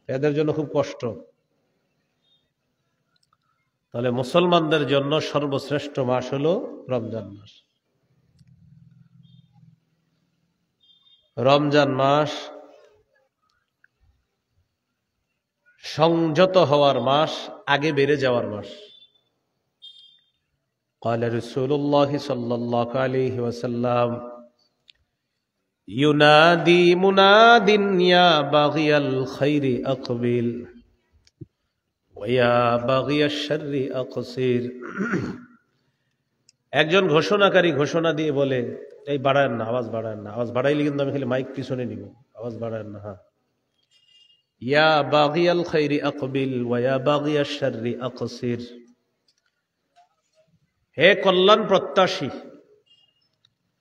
এদের জন্য খুব কষ্ট। তাহলে মুসলমানদের জন্য সর্বশ্রেষ্ঠ মাস হলো রমজান মাস। রমজান মাস সংযত হওয়ার মাস, আগে বেড়ে যাওয়ার মাস। قال رسول الله صلى الله عليه وسلم ينادي مناد يا باغي الخير أقبل ويا باغي الشر أقصر। একজন ঘোষণাকারী ঘোষণা দিয়ে বলে, এই বাড়ায়েন না, আওয়াজ বাড়ায়েন না, আওয়াজ বাড়াইলে কিন্তু আমি খালি মাইক পিছনে নিব, আওয়াজ বাড়ায়েন না। হ্যাঁ, ইয়া বাগিয়াল খাইরি আকবিল ওয়া ইয়া বাগিয়াশ শাররি আকসির। হে কল্যাণ প্রত্যাশী,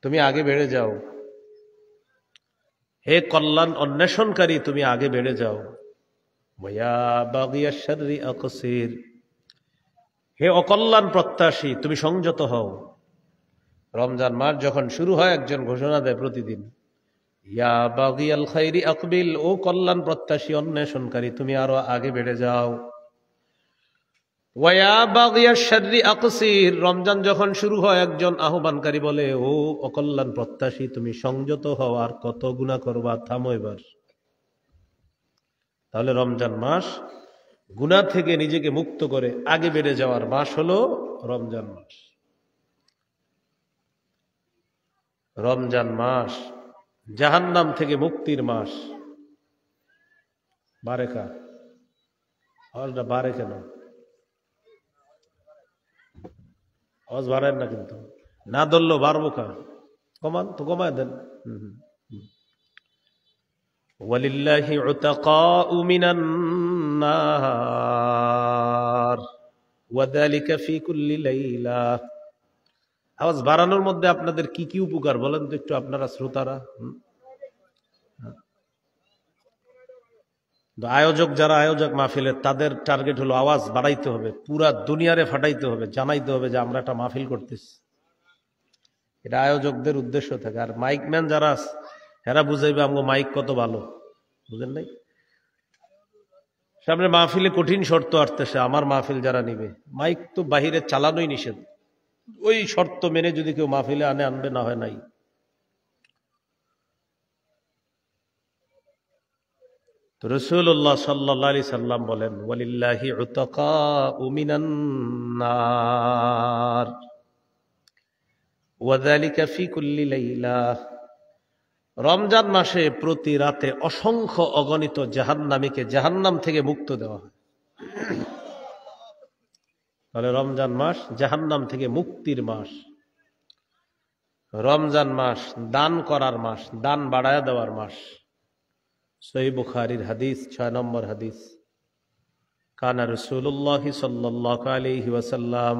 তুমি আগে বেড়ে যাও। হে কল্যাণ অন্বেষণকারী, তুমি আগে বেড়ে যাও। ওয়া ইয়া বাগিয়াশ শাররি আকসির। হে অকল্যাণ প্রত্যাশী, তুমি সংযত হও। রমজান মাস যখন শুরু হয়, একজন ঘোষণা দেয় প্রতিদিন, ইয়া বাগিয়াল খাইরি আকবিল, ও কল্যাণ প্রত্যাশী অন্বেষণকারী, তুমি আরো আগে বেড়ে যাও। ওয়া ইয়া বাগিয়াশ শাররি আকসির, রমজান যখন শুরু হয়, একজন আহ্বানকারী বলে, ও অকল্যাণ প্রত্যাশী, তুমি সংযত হও, আর কত গুনাহ করবা, থামো এবার। তাহলে রমজান মাস গুনাহ থেকে নিজেকে মুক্ত করে আগে বেড়ে যাওয়ার মাস হলো রমজান মাস। রমজান মাস জাহান্নাম থেকে মুক্তির মাস। বারেকা আওয়াজটা বাড়ে কেন? আওয়াজ বাড়েন না, কিন্তু না ধরলেও বাড়বো কা, কমান তো, কমায় দেন। ওয়ালিল্লাহি উতাকাউ মিনান নার ওয়া যালিকা ফি কুল্লি লাইলা। আওয়াজ বাড়ানোর মধ্যে আপনাদের কি কি উপকার বলেন তো একটু, আপনারা শ্রোতারা। আয়োজক যারা, আয়োজক মাহফিলের, তাদের টার্গেট হলো আওয়াজ বাড়াইতে হবে, পুরা দুনিয়ারে ফাটাইতে হবে, জানাইতে হবে যে আমরা একটা মাহফিল করতেছি। এটা আয়োজকদের উদ্দেশ্য থাকে। আর মাইকম্যান যারা, এরা বুঝাইবে আমগো মাইক কত ভালো, বুঝেন নাই? সামনে মাহফিলে কঠিন শর্ত আসতেছে, আমার মাহফিল যারা নিবে, মাইক তো বাহিরে চালানোই নিষেধ, ওই শর্ত মেনে যদি কেউ মাহফিলে আনবে, না হয় নাই। তো রাসূলুল্লাহ সাল্লাল্লাহু আলাইহি সাল্লাম বলেন, ওয়ালিল্লাহি উতাকাউ মিনান নার ওয়া যালিকা ফি কুল্লি লাইলা। রমজান মাসে প্রতি রাতে অসংখ্য অগণিত জাহান্নামীকে জাহান্নাম থেকে মুক্ত দেওয়া হয়। তাহলে রমজান মাস জাহান্নাম থেকে মুক্তির মাস। রমজান মাস দান করার মাস, দান বাড়ায়া দেওয়ার মাস। সহিহ বুখারীর হাদিস, 6 নম্বর হাদিস, কানা রাসূলুল্লাহ সাল্লাল্লাহু আলাইহি ওয়াসাল্লাম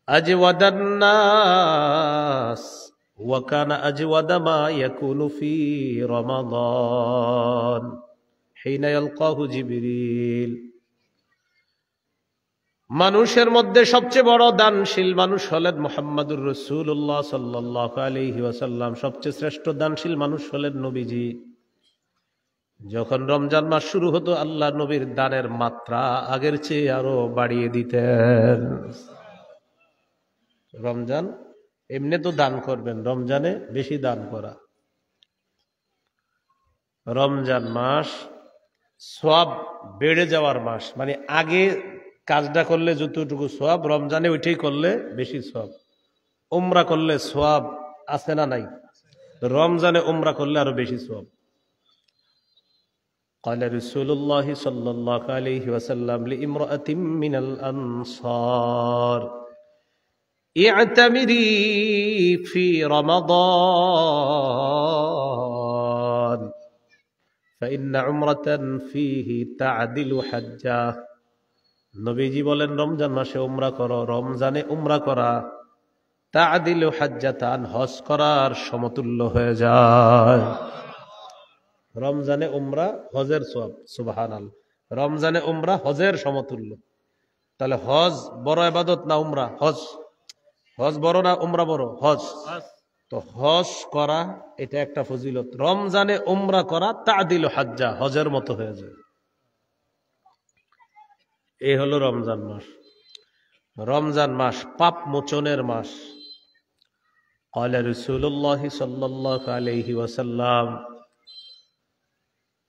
আজওয়াদান নাস ওয়া কানা আজওয়াদা মা ইয়াকুনু ফি রমাদান হিনা ইয়ালকাহু জিবরিল। মানুষের মধ্যে সবচেয়ে বড় দানশীল মানুষ হলেন মুহাম্মদুর রাসূলুল্লাহ সাল্লাল্লাহু আলাইহি ওয়াসাল্লাম। সবচেয়ে শ্রেষ্ঠ দানশীল মানুষ হলেন নবীজি। যখন রমজান মাস শুরু হতো, আল্লাহ নবীর দানের মাত্রা আগের চেয়ে আরো বাড়িয়ে দিতেন। রমজান এমনি তো দান করবেন, রমজানে বেশি দান করা। রমজান মাস সওয়াব বেড়ে যাওয়ার মাস, মানে আগে কাজটা করলে যতটুকু সওয়াব, রমজানে ওইটাই করলে বেশি সওয়াব। উমরা করলে সওয়াব আছে না নাই? রমজানে উমরা করলে আরো বেশি সওয়াব। قال رسول الله صلى الله عليه وسلم لامرأة من الأنصار اعتمري في رمضان فإن عمرة فيه تعدل حجة। নবীজি বলেন, রমজান মাসে উমরা করো, রমজানে উমরা করা তা'দিলু হাজ্জাতান, হজ করার সমতুল্য হয়ে যায়। রমজানে উমরা হজের সওয়াব, সুবহানাল্লাহ। রমজানে উমরা হজের সমতুল্য। তাহলে হজ বড় ইবাদত না উমরা? হজ। হজ বড় না উমরা বড়? হজ। তো তো হজ করা এটা একটা ফজিলত, রমজানে উমরা করা তাদিল হাজ্জা, হজের মতো হয়ে যায়। এই হলো রমজান মাস। রমজান মাস পাপ মোচনের মাস। قال رسول الله صلى الله عليه وسلم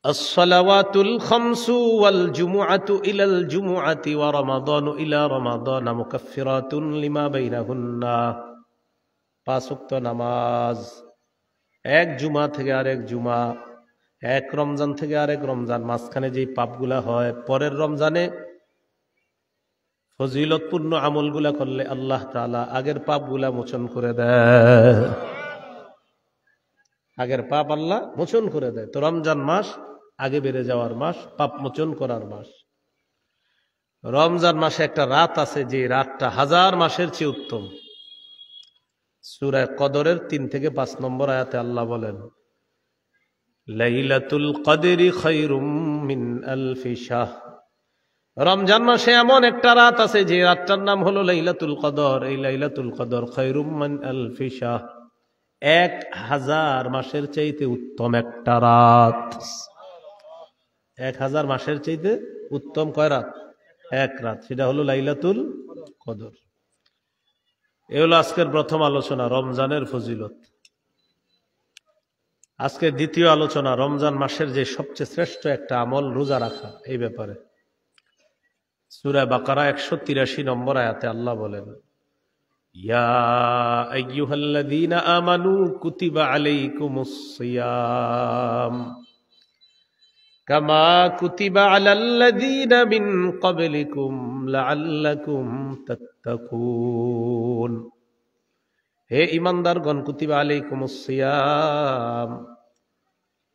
الصلوات الخمس والجمعة إلى الجمعة ورمضان إلى رمضان مكفرات لما بينهن। পাঁচ ওয়াক্ত নামাজ এক জুমা থেকে আরেক জুমা, এক রমজান থেকে আরেক রমজান, মাঝখানে যেই পাপগুলা হয় পরের রমজানে ফজিলতপূর্ণ আমলগুলা করলে আল্লাহ তাআলা আগের পাপগুলা মোচন করে দেয়। আগের পাপ আল্লাহ মোচন করে দেয়। তো রমজান মাস আগে বেড়ে যাওয়ার মাস, পাপ মোচন করার মাস। রমজান মাসে একটা রাত আছে যে রাতটা 1000 মাসের চেয়ে উত্তম। সূরা কদরের 3 থেকে 5 নম্বর আয়াতে আল্লাহ বলেন, লাইলাতুল কদরি খায়রুম মিন আলফি শাহর। রমজান মাসে এমন একটা রাত আছে যে রাতটার নাম হলো লাইলাতুল কদর। এই লাইলাতুল কদর খায়রুম মিন আলফি শাহর, 1000 মাসের চাইতে উত্তম একটা রাত। 1000 মাসের চাইতে উত্তম কয় রাত? এক রাত, সেটা হলো লাইলাতুল কদর। এ হলো আজকের প্রথম আলোচনা, রমজানের ফজিলত। আজকের দ্বিতীয় আলোচনা, রমজান মাসের যে সবচেয়ে শ্রেষ্ঠ একটা আমল রোজা রাখা, এই ব্যাপারে। সূরা বাকারা 183 নম্বর আয়াতে আল্লাহ বলেন, ইয়া আইয়ুহাল্লাযীনা আমানু কুতিবা আলাইকুমুস সিয়াম কামা কুতিবা আলাল্লাযীনা মিন ক্বাবলিকুম লাআল্লাকুম তাত্তাকুন। হে ঈমানদারগণ, কুতিবা আলাইকুমুস সিয়াম,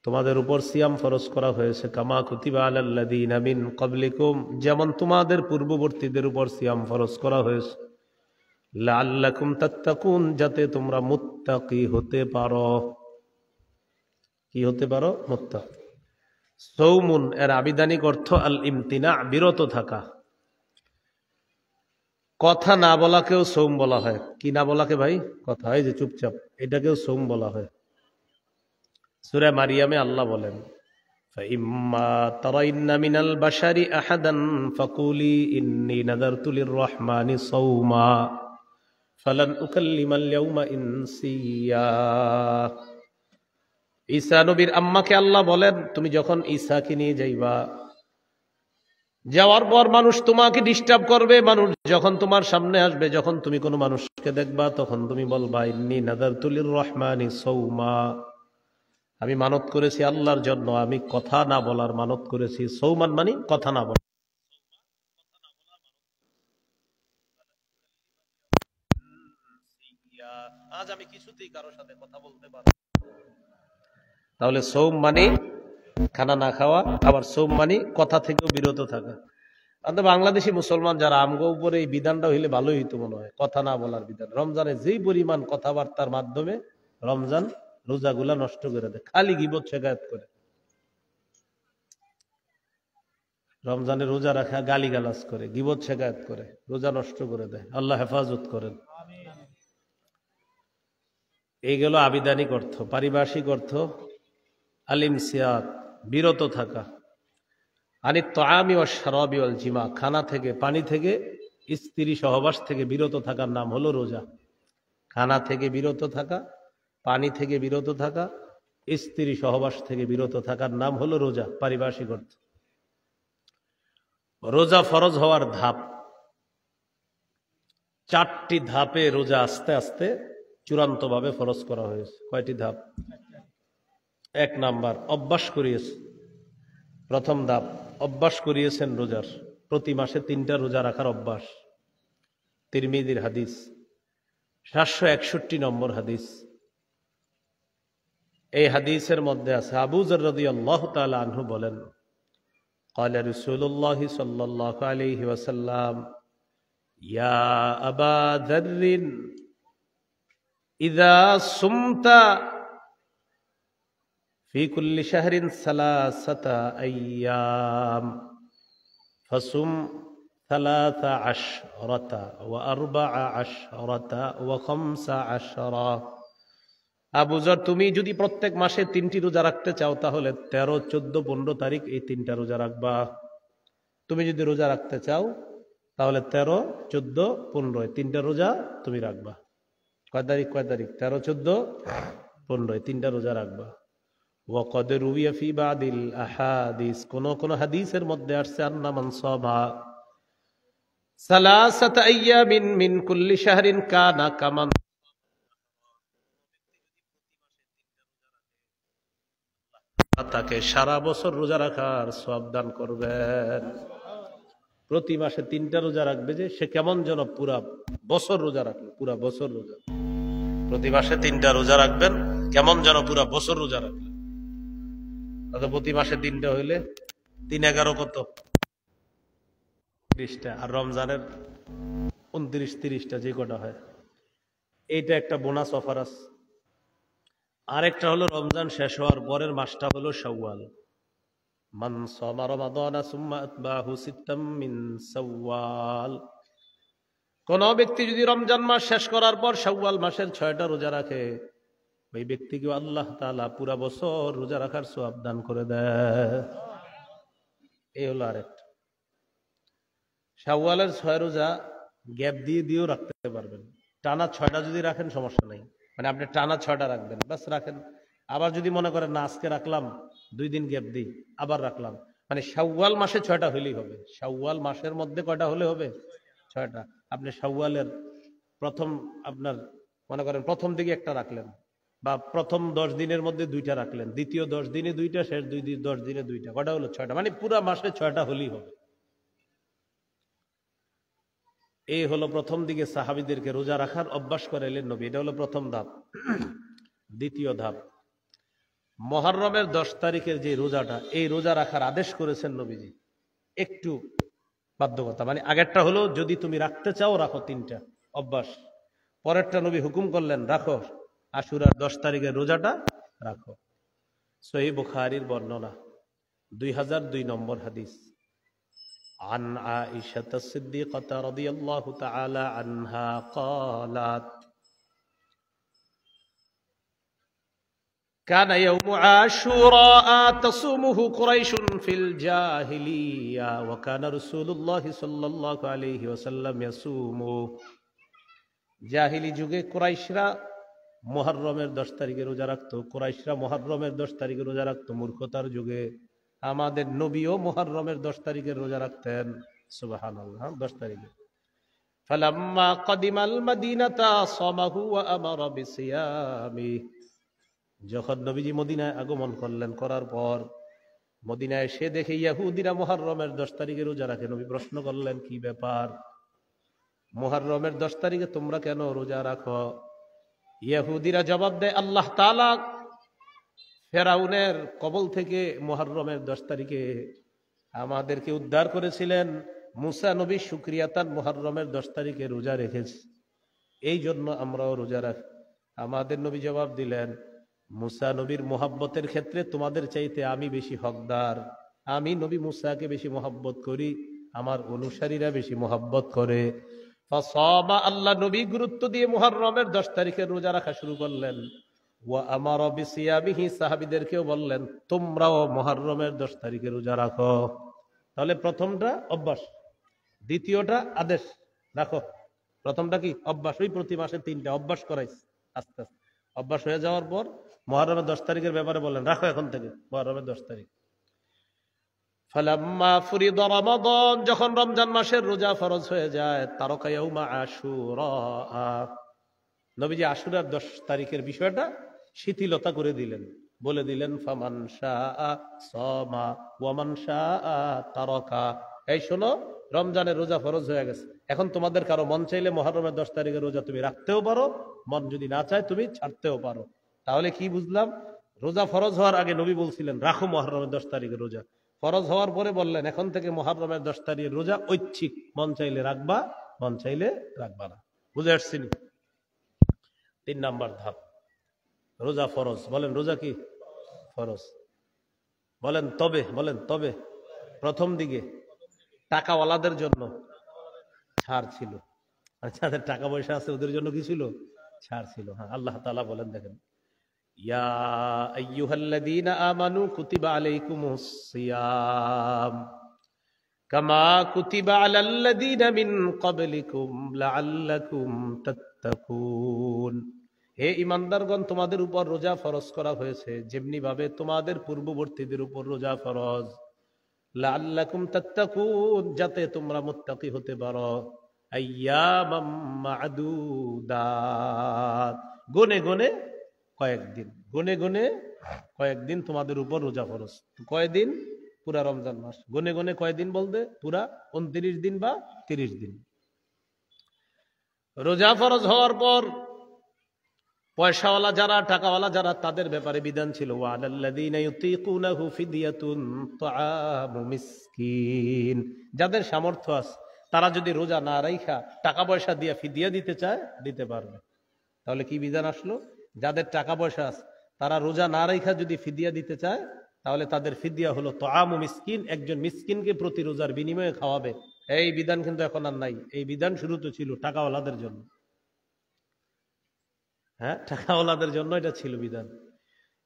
তোমাদের উপর সিয়াম ফরজ করা হয়েছে, কামা কুতিবা আলাল্লাযীনা মিন ক্বাবলিকুম, যেমন তোমাদের পূর্ববর্তীদের উপর সিয়াম ফরজ করা হয়েছে, লাআল্লাকুম তাত্তাকুন, যাতে তোমরা মুত্তাকি হতে পারো। কি হতে পারো? মুত্তাকি। সৌমুন এর আবিধানিক অর্থ আল ইমতিনা, বিরত থাকা। কথা না বলাকেও সৌম বলা হয়। কি না বলাকে ভাই? কথা, এই যে চুপচাপ, এটাকেও সৌম বলা হয়। সূরা মারিয়ামে আল্লাহ বলেন, ফাইম্মা তারাইন্না মিনাল বাশারি আহাদান ফাকুলি ইন্নী নাযারতু লিররহমানি সাওমা ফালান উকাল্লিমাল ইয়াওমা ইনসিয়া। ঈসা নবীর আম্মাকে আল্লাহ বলেন, তুমি যখন ঈসাকে নিয়ে যাইবা, যাওয়ার পর মানুষ তোমাকে ডিস্টার্ব করবে, মানুষ যখন তোমার সামনে আসবে, যখন তুমি কোনো মানুষকে দেখবা, তখন তুমি বলবা ইন্নী নাযারতু লিররহমানি সাওমা, আমি মানত করেছি আল্লাহর জন্য, আমি কথা না বলার মানত করেছি। সৌমান মানে কথা না বলা। আজ আমি কিছুতেই কারোর সাথে কথা বলতে পারবো। তাহলে সৌম মানে খানা না খাওয়া, আবার সৌম মানে কথা থেকেও বিরত থাকা। আমাদের বাংলাদেশি মুসলমান যারা, আমগো উপরে এই বিধানটা হইলে ভালোই হইতো মনে হয়, কথা না বলার বিধান। রমজানে যেই পরিমাণ কথাবার্তার মাধ্যমে রমজান রোজাগুলা নষ্ট করে দেয়, খালি গীবত শেখায়ত করে। রমজানে রোজা রাখা গালিগালাজ করে, গীবত শেখায়ত করে, রোজা নষ্ট করে দেয়। আল্লাহ হেফাজত করেন। এই গেল আবিধানিক অর্থ। পারিভাষিক অর্থ আল ইমসিয়াক, বিরত থাকা। আনি তাআমি ওয়াশ শারাবি ওয়াল জিমা, খানা থেকে, পানি থেকে, স্ত্রী সহবাস থেকে বিরত থাকার নাম হলো রোজা। খানা থেকে বিরত থাকা, পানি থেকে বিরত থাকা, স্ত্রী সহবাস থেকে বিরত থাকার নাম হলো রোজা, পারিভাষিক অর্থ। রোজা ফরজ হওয়ার ধাপ 4টি ধাপে রোজা আস্তে আস্তে চূড়ান্তভাবে ফরজ করা হয়েছে। কয়টি ধাপ? 1 নাম্বার, অভ্যাস করিয়েছে। প্রথম ধাপ, অভ্যাস করিয়েছেন রোজার, প্রতি মাসে 3টা রোজা রাখার অভ্যাস। তিরমিজির হাদিস, 761 নম্বর হাদিস। এই হাদিসের মধ্যে আছে, আবু যর রাদিয়াল্লাহু তাআলা আনহু বলেন, قال رسول الله صلى الله عليه وسلم يا أبا ذر إذا صمت في كل شهر 3 أيام فصم 13 و14 و15 আবু যর, তুমি যদি প্রত্যেক মাসে 3টি রোজা রাখতে চাও তাহলে 13, 14, 15 তারিখ এই 3টা রোজা রাখবা। তুমি যদি রোজা রাখতে চাও তাহলে 13, 14, 15 এই 3টা রোজা তুমি রাখবা। কয় তারিখ? 13, 14, 15 এই 3টা রোজা রাখবা। ওয়াকাদ রুবিয়া ফি বাদিল আহাদিস, কোন হাদিসের মধ্যে আসছে আন্না মান সামা সালাসাতা আইয়ামিন মিন কুল্লি শাহরিন কানা কামান, তাকে সারা বছর রোজা রাখার সওয়াব দান করবেন। প্রতি মাসে 3টা রোজা রাখবে যে সে কেমন যেন পুরা বছর রোজা রাখলো, পুরা বছর রোজা। প্রতি মাসে 3টা রোজা রাখবেন, কেমন যেন পুরা বছর রোজা রাখলেন। প্রতি মাসে 3টা হইলে 3 11 কত? 30টা। আর রমজানের 29 30টা যে কটা হয়, এইটা একটা বোনাস অফার আছে। আরেকটা হলো রমজান শেষ হওয়ার পরের মাসটা হলো শাওয়াল। মান সামা রমাদানা সুম্মা আতবাহু সিত্তাম মিন শাওয়াল, কোন ব্যক্তি যদি রমজান মাস শেষ করার পর শাওয়াল মাসের 6টা রোজা রাখে, ওই ব্যক্তিকে আল্লাহ তাআলা পুরা বছর রোজা রাখার সওয়াব দান করে দেয়। এই হলো আরেকটা। শাওয়ালের 6 রোজা গ্যাপ দিয়ে দিয়েও রাখতে পারবেন। টানা 6টা যদি রাখেন সমস্যা নাই, মানে আপনি টানা 6টা রাখবেন, বাস রাখেন। আবার যদি মনে করেন না আজকে রাখলাম 2 দিন গ্যাপ দিই আবার রাখলাম, মানে শাওয়াল মাসে 6টা হলেই হবে। শাওয়াল মাসের মধ্যে কয়টা হলে হবে? 6টা। আপনি শাওয়ালের প্রথম, আপনার মনে করেন প্রথম দিকে একটা রাখলেন, বা প্রথম 10 দিনের মধ্যে 2টা রাখলেন, দ্বিতীয় 10 দিনে 2টা, শেষ 10 দিনে 2টা, কটা হলো? 6টা। মানে পুরা মাসে 6টা হলেই হবে। এই হলো প্রথম দিকে সাহাবীদেরকে রোজা রাখার অভ্যাস করাইলেন নবী। এটা হলো প্রথম ধাপ। দ্বিতীয় ধাপ, মুহররমের 10 তারিখের যে রোজাটা, এই রোজা রাখার আদেশ করেছেন নবীজি। একটু বাধ্যকতা, মানে আগেরটা হলো যদি তুমি রাখতে চাও রাখো 3টা অভ্যাস, পরেরটা নবী হুকুম করলেন রাখো, আশুরার 10 তারিখের রোজাটা রাখো। সহিহ বুখারীর বর্ণনা, 2002 নম্বর হাদিস। عن عائشة الصديقة رضي الله تعالى عنها قالت كان يوم عاشوراء تصومه قريش في الجاهلية وكان رسول الله صلى الله عليه وسلم يصومه। জাহিলি যুগে কুরাইশরা মুহররমের 10 তারিখে রোজা রাখতো। কুরাইশরা মুহররমের 10 তারিখে রোজা রাখতো। মূর্খতার যুগে আমাদের নবীও মুহররমের 10 তারিখের রোজা রাখতেন। সুবহানাল্লাহ, 10 তারিখে। ফালাম্মা কদিমাল মাদিনাতা সামাহু ওয়া আমারা বিসিয়ামি, যখন নবীজি মদিনায় আগমন করলেন, করার পর মদিনায় এসে দেখে ইহুদিরা মুহররমের 10 তারিখে রোজা রাখে। নবী প্রশ্ন করলেন, কি ব্যাপার, মুহররমের 10 তারিখে তোমরা কেন রোজা রাখো? ইহুদিরা জবাব দেয়, আল্লাহ তাআলা ফেরাউনের কবল থেকে মুহররমের 10 তারিখে আমাদেরকে উদ্ধার করেছিলেন। মুসা নবী শুকরিয়াতান মুহররমের 10 তারিখে রোজা রেখেছে, এই জন্য আমরাও রোজা রাখি। আমাদের নবী জবাব দিলেন, মুসা নবীর মোহাব্বতের ক্ষেত্রে তোমাদের চাইতে আমি বেশি হকদার। আমি নবী মুসাকে বেশি মোহাব্বত করি, আমার অনুসারীরা বেশি মোহাব্বত করে। ফাসামা, আল্লাহ নবী গুরুত্ব দিয়ে মুহররমের 10 তারিখে রোজা রাখা শুরু করলেন। ওয়া আমারা বিসিয়ামিহি, সাহাবীদেরকেও বললেন তোমরাও মুহররমের 10 তারিখে রোজা রাখো। তাহলে প্রথমটা অভ্যাস, দ্বিতীয়টা আদেশ রাখো। প্রথমটা কি? অভ্যাস। ওই প্রতি মাসে 3টা অভ্যাস করাইছে। আস্তে আস্তে অভ্যাস হয়ে যাওয়ার পর মুহররমের 10 তারিখের ব্যাপারে বললেন রাখো এখন থেকে মুহররমের 10 তারিখ। ফালাম্মা ফুরিদা রমাদান, যখন রমজান মাসের রোজা ফরজ হয়ে যায়, তারাকা ইয়াউমা আশুরা, নবীজি আশুরার 10 তারিখের বিষয়টা শিথিলতা করে দিলেন, বলে দিলেন ফামান শাআ সামা ওয়া মান শাআ তারাকা। এই শোনো, রমজানের রোজা ফরজ হয়ে গেছে, এখন তোমাদের কারো মন চাইলে মুহররমের 10 তারিখের রোজা তুমি রাখতেও পারো, মন যদি না চায় তুমি ছাড়তেও পারো। তাহলে কি বুঝলাম? রোজা ফরজ হওয়ার আগে নবী বলছিলেন রাখো মুহররমের 10 তারিখের রোজা, ফরজ হওয়ার পরে বললেন এখন থেকে মুহররমের 10 তারিখের রোজা ঐচ্ছিক, মন চাইলে রাখবা, মন চাইলে রাখবা না। বুঝে আসছেন? 3 নাম্বার ধাপ, রোজা ফরজ। বলেন রোজা কি ফরজ? বলেন তবে প্রথম দিকে টাকাওয়ালাদের জন্য ছাড় ছিল, আর যাদের টাকা পয়সা আছে ওদের জন্য কি ছিল? ছাড় ছিল। হ্যাঁ, আল্লাহ তাআলা বলেন, দেখেন ইয়া আইয়ুহাল্লাযীনা আমানু কুতিবা আলাইকুমুস সিয়াম কামা কুতিবা আলাল্লাযীনা মিন ক্বাবলিকুম লাআল্লাকুম তাত্তাকুন। হে ঈমানদারগণ, তোমাদের উপর রোজা ফরজ করা হয়েছে যেমনি ভাবে তোমাদের পূর্ববর্তীদের উপর রোজা ফরজ। লাআল্লাকুম তাত্তাকুন, যাতে তোমরা মুত্তাকি হতে পারো। আইয়ামাম মা'দুদাত, গুনে গুনে কয়েকদিন, গুনে গুনে কয়েকদিন তোমাদের উপর রোজা ফরজ। কয়দিন? পুরা রমজান মাস। গুনে গুনে কয়দিন বলতে? পুরা 29 দিন বা 30 দিন। রোজা ফরজ হওয়ার পর পয়সাওয়ালা যারা, টাকাওয়ালা যারা, তাদের ব্যাপারে বিধান ছিল ওয়ালাল্লাযীনা ইউতীকুনাহু ফিদিয়াতুন তুআমু মিসকিন। যাদের সামর্থ্য আছে তারা যদি রোজা না রাইখা টাকা পয়সা দিয়ে ফিদিয়া দিতে চায়, দিতে পারবে। তাহলে কি বিধান আসলো? যাদের টাকা পয়সা আছে তারা রোজা না রাইখা যদি ফিদিয়া দিতে চায়, তাহলে তাদের ফিদিয়া হলো তুআমু মিসকিন, একজন মিসকিনকে প্রতি রোজার বিনিময়ে খাওয়াবে। এই বিধান কিন্তু এখন আর নাই। এই বিধান শুরু তো ছিল টাকাওয়ালাদের জন্য। হ্যাঁ, টাকাওয়ালাদের জন্য এটা ছিল বিধান।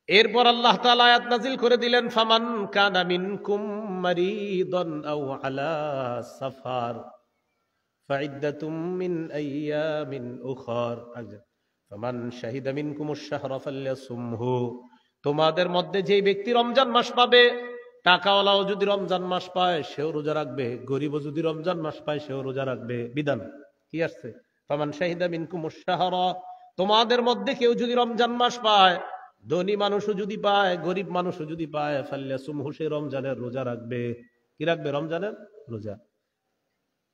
এরপর আল্লাহ তাআলা আয়াত নাযিল করে দিলেন, ফামান কানা মিনকুম মারিদান আও আলা সাফার ফাইদ্দাতুম মিন আইয়ামিন উখর, ফামান শাহিদা মিনকুমুশ শাহরা ফালইয়াসুমহু। তোমাদের মধ্যে যেই ব্যক্তি রমজান মাস পাবে, টাকাওয়ালাও যদি রমজান মাস পায় সেও রোজা রাখবে, গরিবও যদি রমজান মাস পায় সেও রোজা রাখবে। বিধান কি আসছে? ফামান শাহিদা মিনকুমুশ শাহরা, তোমাদের মধ্যে কেউ যদি রমজান মাস পায়, ধনী মানুষও যদি পায়, গরিব মানুষও যদি পায়, ফালইয়াসুমহু, সে রমজানের রোজা রাখবে। কি রাখবে? রমজানের রোজা।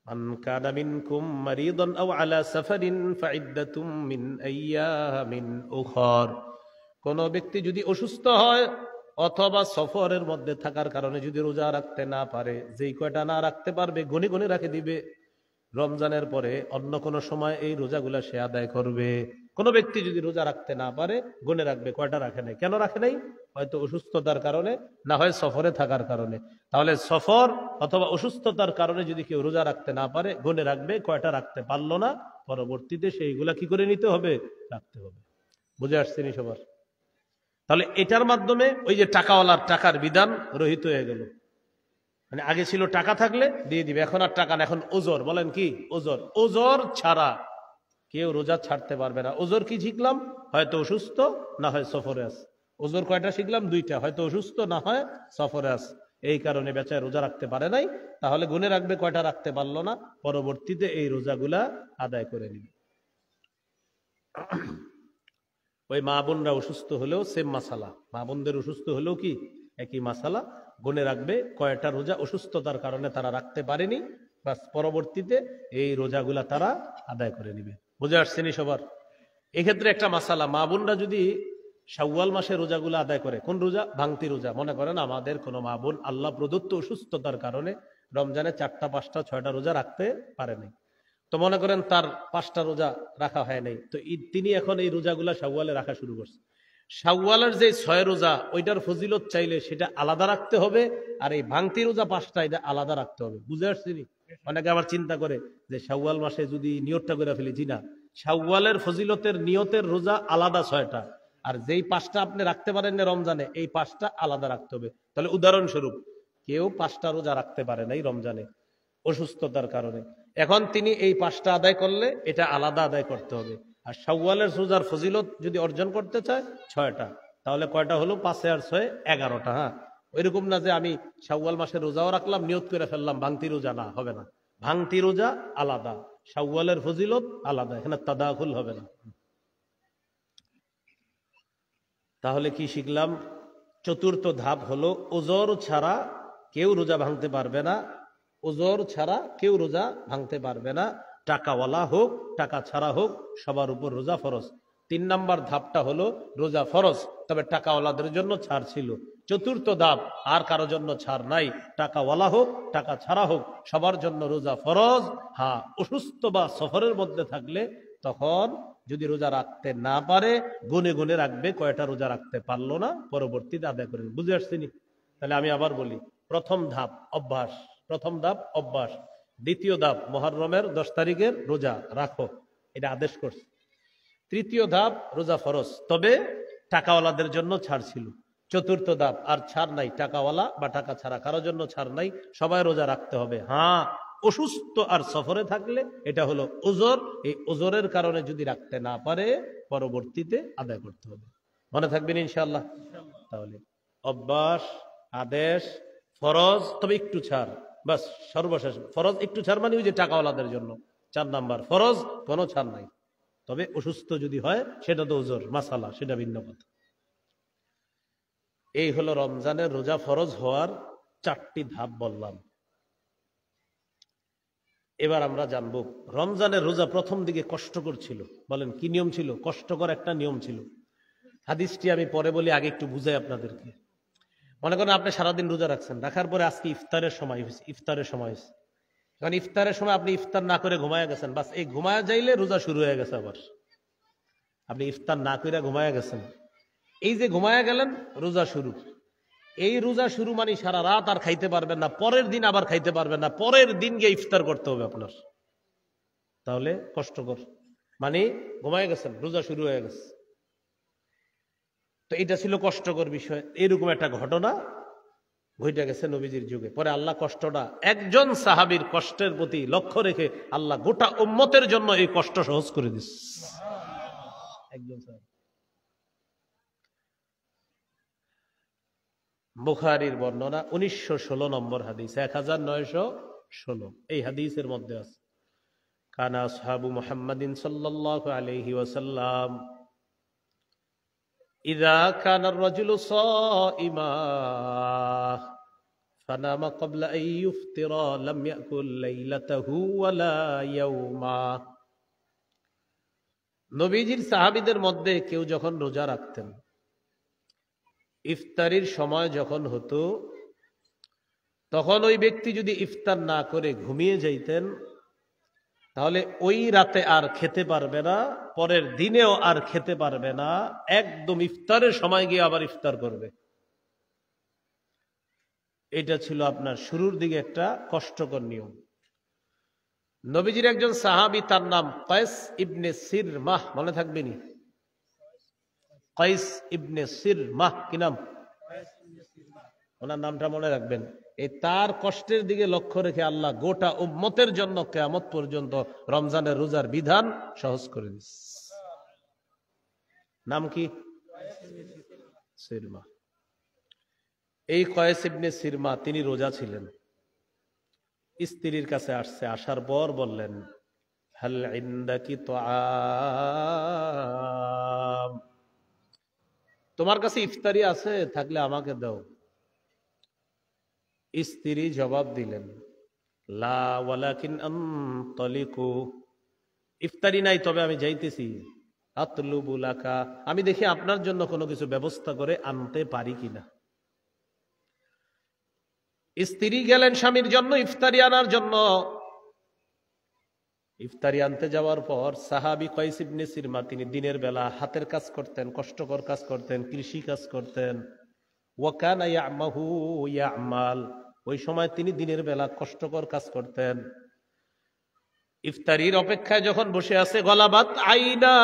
মান কানা মিনকুম মারিদান আও আলা সাফারিন ফাইদ্দাতুম মিন আইয়ামিন উখর, কোন ব্যক্তি যদি অসুস্থ হয় অথবা সফরের মধ্যে থাকার কারণে যদি রোজা রাখতে না পারে, যেই কয়টা না রাখতে পারবে গনে গনে রাখে দিবে। রমজানের পরে অন্য কোন সময় এই রোজাগুলা সে আদায় করবে। কোন ব্যক্তি যদি রোজা রাখতে না পারে গুনে রাখবে কয়টা রাখে নাই। কেন রাখে নাই? হয়তো অসুস্থতার কারণে, না হয় সফরে থাকার কারণে। তাহলে সফর অথবা অসুস্থতার কারণে যদি কেউ রোজা রাখতে না পারে গুনে রাখবে, কয়টা রাখতে পারলো না পরবর্তীতে সেইগুলা কি করে নিতে হবে? রাখতে হবে। বুঝে আসছে নি সবার? তাহলে এটার মাধ্যমে ওই যে টাকাওয়ালার টাকার বিধান রহিত হয়ে গেল। মানে আগে ছিল টাকা থাকলে দিয়ে দিবে, এখন আর টাকা না, এখন ওজর। বলেন কি? ওজর। ওজর ছাড়া কেউ রোজা ছাড়তে পারবে না। ওজর কি শিখলাম? হয়তো অসুস্থ, না হয় সফরে আছে। ওজর কয়টা শিখলাম? 2টা। হয়তো অসুস্থ, না হয় সফরে আছে। এই কারণে বেচায় রোজা রাখতে পারে নাই। তাহলে গুনে রাখবে কয়টা রাখতে পারলো না, পরবর্তীতে এই রোজাগুলা আদায় করে নিবে। ওই মা বোনরা অসুস্থ হলেও সেম মাসালা, মা বোনদের অসুস্থ হলেও কি একই মাসালা। গুনে রাখবে কয়টা রোজা অসুস্থতার কারণে তারা রাখতে পারেনি, বাস পরবর্তীতে এই রোজাগুলা তারা আদায় করে নিবে। বুঝে আসছে নি সবার? এক্ষেত্রে একটা মাসালা, মা বোনরা যদি শাওয়াল মাসে রোজাগুলো আদায় করে, কোন রোজা? ভাঙতি রোজা। মনে করেন আমাদের কোনো মা বোন আল্লাহ প্রদত্ত অসুস্থতার কারণে রমজানে 4টা 5টা 6টা রোজা রাখতে পারে নাই, তো মনে করেন তার 5টা রোজা রাখা হয় নাই, তো তিনি এখন এই রোজাগুলা শাওয়ালে রাখা শুরু করছে। শাওয়ালের যে 6 রোজা, ওইটার ফজিলত চাইলে সেটা আলাদা রাখতে হবে, আর এই ভাঙতি রোজা 5টা এটা আলাদা রাখতে হবে। বুঝে আসছি? অনেকে আবার চিন্তা করে যে শাওয়াল মাসে যদি নিয়তটা করে ফেলি, জি না, শাওয়ালের ফজিলতের নিয়তের রোজা আলাদা 6টা, আর যেই 5টা আপনি রাখতে পারেন না রমজানে, এই 5টা আলাদা রাখতে হবে। তাহলে উদাহরণস্বরূপ কেউ 5টা রোজা রাখতে পারে নাই রমজানে অসুস্থতার কারণে, এখন তিনি এই 5টা আদায় করলে এটা আলাদা আদায় করতে হবে। আর শাওয়ালের রোজার ফজিলত যদি অর্জন করতে চায় 6টা, তাহলে কয়টা হলো? 5 আর 6 11টা। হ্যাঁ, ওইরকম না যে আমি শাওয়াল মাসের রোজাও রাখলাম, নিয়ত করে ফেললাম, ভাঙতি রোজা না, হবে না। ভাঙতি রোজা আলাদা, শাওয়ালের ফজিলত আলাদা, এখানে তাদাখুল হবে না। তাহলে কি শিখলাম? 4র্থ ধাপ হলো ওজর ছাড়া কেউ রোজা ভাঙতে পারবে না। ওজর ছাড়া কেউ রোজা ভাঙতে পারবে না, টাকাওয়ালা হোক টাকা ছাড়া হোক, সবার উপর রোজা ফরজ। 3 নাম্বার ধাপটা হলো রোজা ফরজ, তবে টাকাওয়ালাদের জন্য ছাড় ছিল। 4র্থ ধাপ, আর কারো জন্য ছাড় নাই, টাকাওয়ালা হোক টাকা ছাড়া হোক সবার জন্য রোজা ফরজ। হ্যাঁ, অসুস্থ বা সফরের মধ্যে থাকলে তখন যদি রোজা রাখতে না পারে গুনে গুনে রাখবে কয়টা রোজা রাখতে পারলো না, পরবর্তীতে আদায় করে। বুঝে আসছেনি? তাহলে আমি আবার বলি, প্রথম ধাপ অভ্যাস, প্রথম ধাপ অভ্যাস। দ্বিতীয় ধাপ মুহররমের 10 তারিখের রোজা রাখো, এটা আদেশ করছে। তৃতীয় ধাপ রোজা ফরজ, তবে টাকাওয়ালাদের জন্য ছাড় ছিল। চতুর্থ ধাপ, আর ছাড় নাই, টাকাওয়ালা বা টাকা ছাড়া কারোর জন্য ছাড় নাই, সবাই রোজা রাখতে হবে। হ্যাঁ, অসুস্থ আর সফরে থাকলে এটা হলো ওজর, এই ওজরের কারণে যদি রাখতে না পারে পরবর্তীতে আদায় করতে হবে। মনে থাকবেন ইনশাআল্লাহ। তাহলে অভ্যাস, আদেশ, ফরজ, তবে একটু ছাড়, বাস সর্বশেষ ফরজ একটু ছাড়, মানে ওই যে টাকাওয়ালাদের জন্য 4 নাম্বার ফরজ, কোনো ছাড় নাই। তবে অসুস্থ যদি হয় সেটা তো ওজর মাসালা, সেটা ভিন্ন কথা। এই হলো রমজানের রোজা ফরজ হওয়ার 4টি ধাপ বললাম। এবার আমরা জানব রমজানের রোজা প্রথম দিকে কষ্টকর ছিল। বলেন কি নিয়ম ছিল? কষ্টকর একটা নিয়ম ছিল। হাদিসটি আমি পরে বলি, আগে একটু বুঝাই আপনাদেরকে। মনে করেন আপনি সারাদিন রোজা রাখছেন, রাখার পরে আজকে ইফতারের সময় হয়েছে, এখন ইফতারের সময় আপনি ইফতার না করে ঘুমায়া গেছেন, বাস এই ঘুমায়া যাইলে রোজা শুরু হয়ে গেছে। আবার আপনি ইফতার না করে ঘুমায়া গেছেন, এই যে ঘুমায়া গেলেন রোজা শুরু। এই রোজা শুরু মানে সারা রাত আর খাইতে পারবেন না, পরের দিন আবার খাইতে পারবেন না, পরের দিন গিয়ে ইফতার করতে হবে আপনার। তাহলে কষ্টকর, মানে ঘুমায় গেছেন, রোজা শুরু হয়ে গেছে। তো এটা ছিল কষ্টকর বিষয়। এরকম একটা ঘটনা ঘটে গেছে নবীজির যুগে। পরে আল্লাহ কষ্টটা একজন সাহাবীর কষ্টের প্রতি লক্ষ্য রেখে আল্লাহ গোটা উম্মতের জন্য এই কষ্ট সহজ করে দিচ্ছে। একজন সাহাবী, বুখারীর বর্ণনা 1916 নম্বর হাদিস, 1916 এই হাদিসের মধ্যে আছে, কানা আসহাবু মুহাম্মাদিন সাল্লাল্লাহু আলাইহি ওয়াসাল্লাম ইযা কানা আর-রাজুলু সাইমা ফানামা ক্বাবলা আন ইফতিরা লাম ইয়াকুল লাইলাতাহু ওয়ালা ইয়াওমা। নবীজির সাহাবীদের মধ্যে কেউ যখন রোজা রাখতেন, ইফতারির সময় যখন হতো, তখন ওই ব্যক্তি যদি ইফতার না করে ঘুমিয়ে যাইতেন, তাহলে ওই রাতে আর খেতে পারবে না, পরের দিনেও আর খেতে পারবে না, একদম ইফতারের সময় গিয়ে আবার ইফতার করবে। এটা ছিল আপনার শুরুর দিকে একটা কষ্টকর নিয়ম। নবীজির একজন সাহাবী, তার নাম কায়েস ইবনে সিরমাহ, মনে থাকবেনি? কায়েস ইবনে সিরমাহ, কি নাম? ওনার নামটা মনে রাখবেন। এই তার কষ্টের দিকে লক্ষ্য রেখে আল্লাহ গোটা উম্মতের জন্য কিয়ামত পর্যন্ত রমজানের রোজার বিধান সহজ করে দিচ্ছে। নাম কি? সিরমা। এই কায়েস ইবনে সিরমা তিনি রোজা ছিলেন। স্ত্রীর কাছে আসছে, আসার পর বললেন, হাল ইনদাকি তুআম, তোমার কাছে ইফতারি আছে? থাকলে আমাকে দাও। স্ত্রী জবাব দিলেন, লা ওয়ালাকিন আনতালিকু, ইফতারি নাই, তবে আমি যাইতেছি। আতলুবু লাকা, আমি দেখি আপনার জন্য কোনো কিছু ব্যবস্থা করে আনতে পারি কিনা। স্ত্রী গেলেন স্বামীর জন্য ইফতারি আনার জন্য। ইফতারি আনতে যাওয়ার পর সাহাবী কায়েস ইবনে সিরমা, তিনি দিনের বেলা হাতের কাজ করতেন, কষ্টকর কাজ করতেন, কৃষি কাজ করতেন। ওয়া কানা ইয়ামাহু ইয়ামাল, ওই সময় তিনি দিনের বেলা কষ্টকর কাজ করতেন। ইফতারির অপেক্ষায় যখন বসে আছে, গলাবাত আইনা,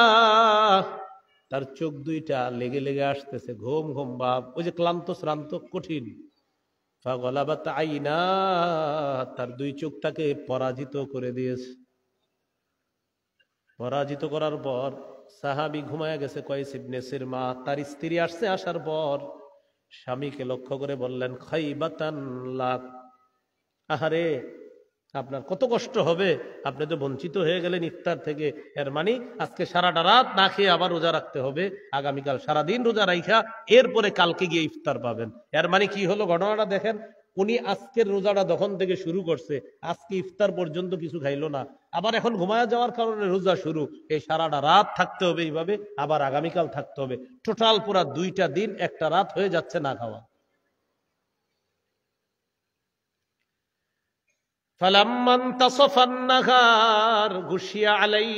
তার চোখ দুইটা লেগে লেগে আসতেছে, ঘুম ঘুম ভাব, ওই যে ক্লান্ত শ্রান্ত কঠিন। গলাবাত আইনা, তার দুই চোখটাকে পরাজিত করে দিয়েছে। পরাজিত করার পর সাহাবী ঘুমায় গেছে কায়েস ইবনে সিরমা। তার স্ত্রী আসছে, আসার পর স্বামীকে লক্ষ্য করে বললেন, খাইবাতান লাক, আহারে আপনার কত কষ্ট হবে, আপনি তো বঞ্চিত হয়ে গেলেন ইফতার থেকে। এর মানে আজকে সারাটা রাত না খেয়ে আবার রোজা রাখতে হবে, আগামীকাল সারাদিন রোজা রাখা, এরপরে কালকে গিয়ে ইফতার পাবেন। এর মানে কি হলো ঘটনাটা দেখেন, উনি আজকের রোজাটা যখন থেকে শুরু করছে, আজকে ইফতার পর্যন্ত কিছু খাইলো না, আবার এখন ঘুমায়া যাওয়ার কারণে রোজা শুরু, এই সারাটা রাত থাকতে হবে এইভাবে, আবার আগামীকাল থাকতে হবে, টোটাল পুরা 2টা দিন একটা রাত হয়ে যাচ্ছে না খাওয়া। ফালাম্মান তাসাফান নাহার গুশিয়া আলাই,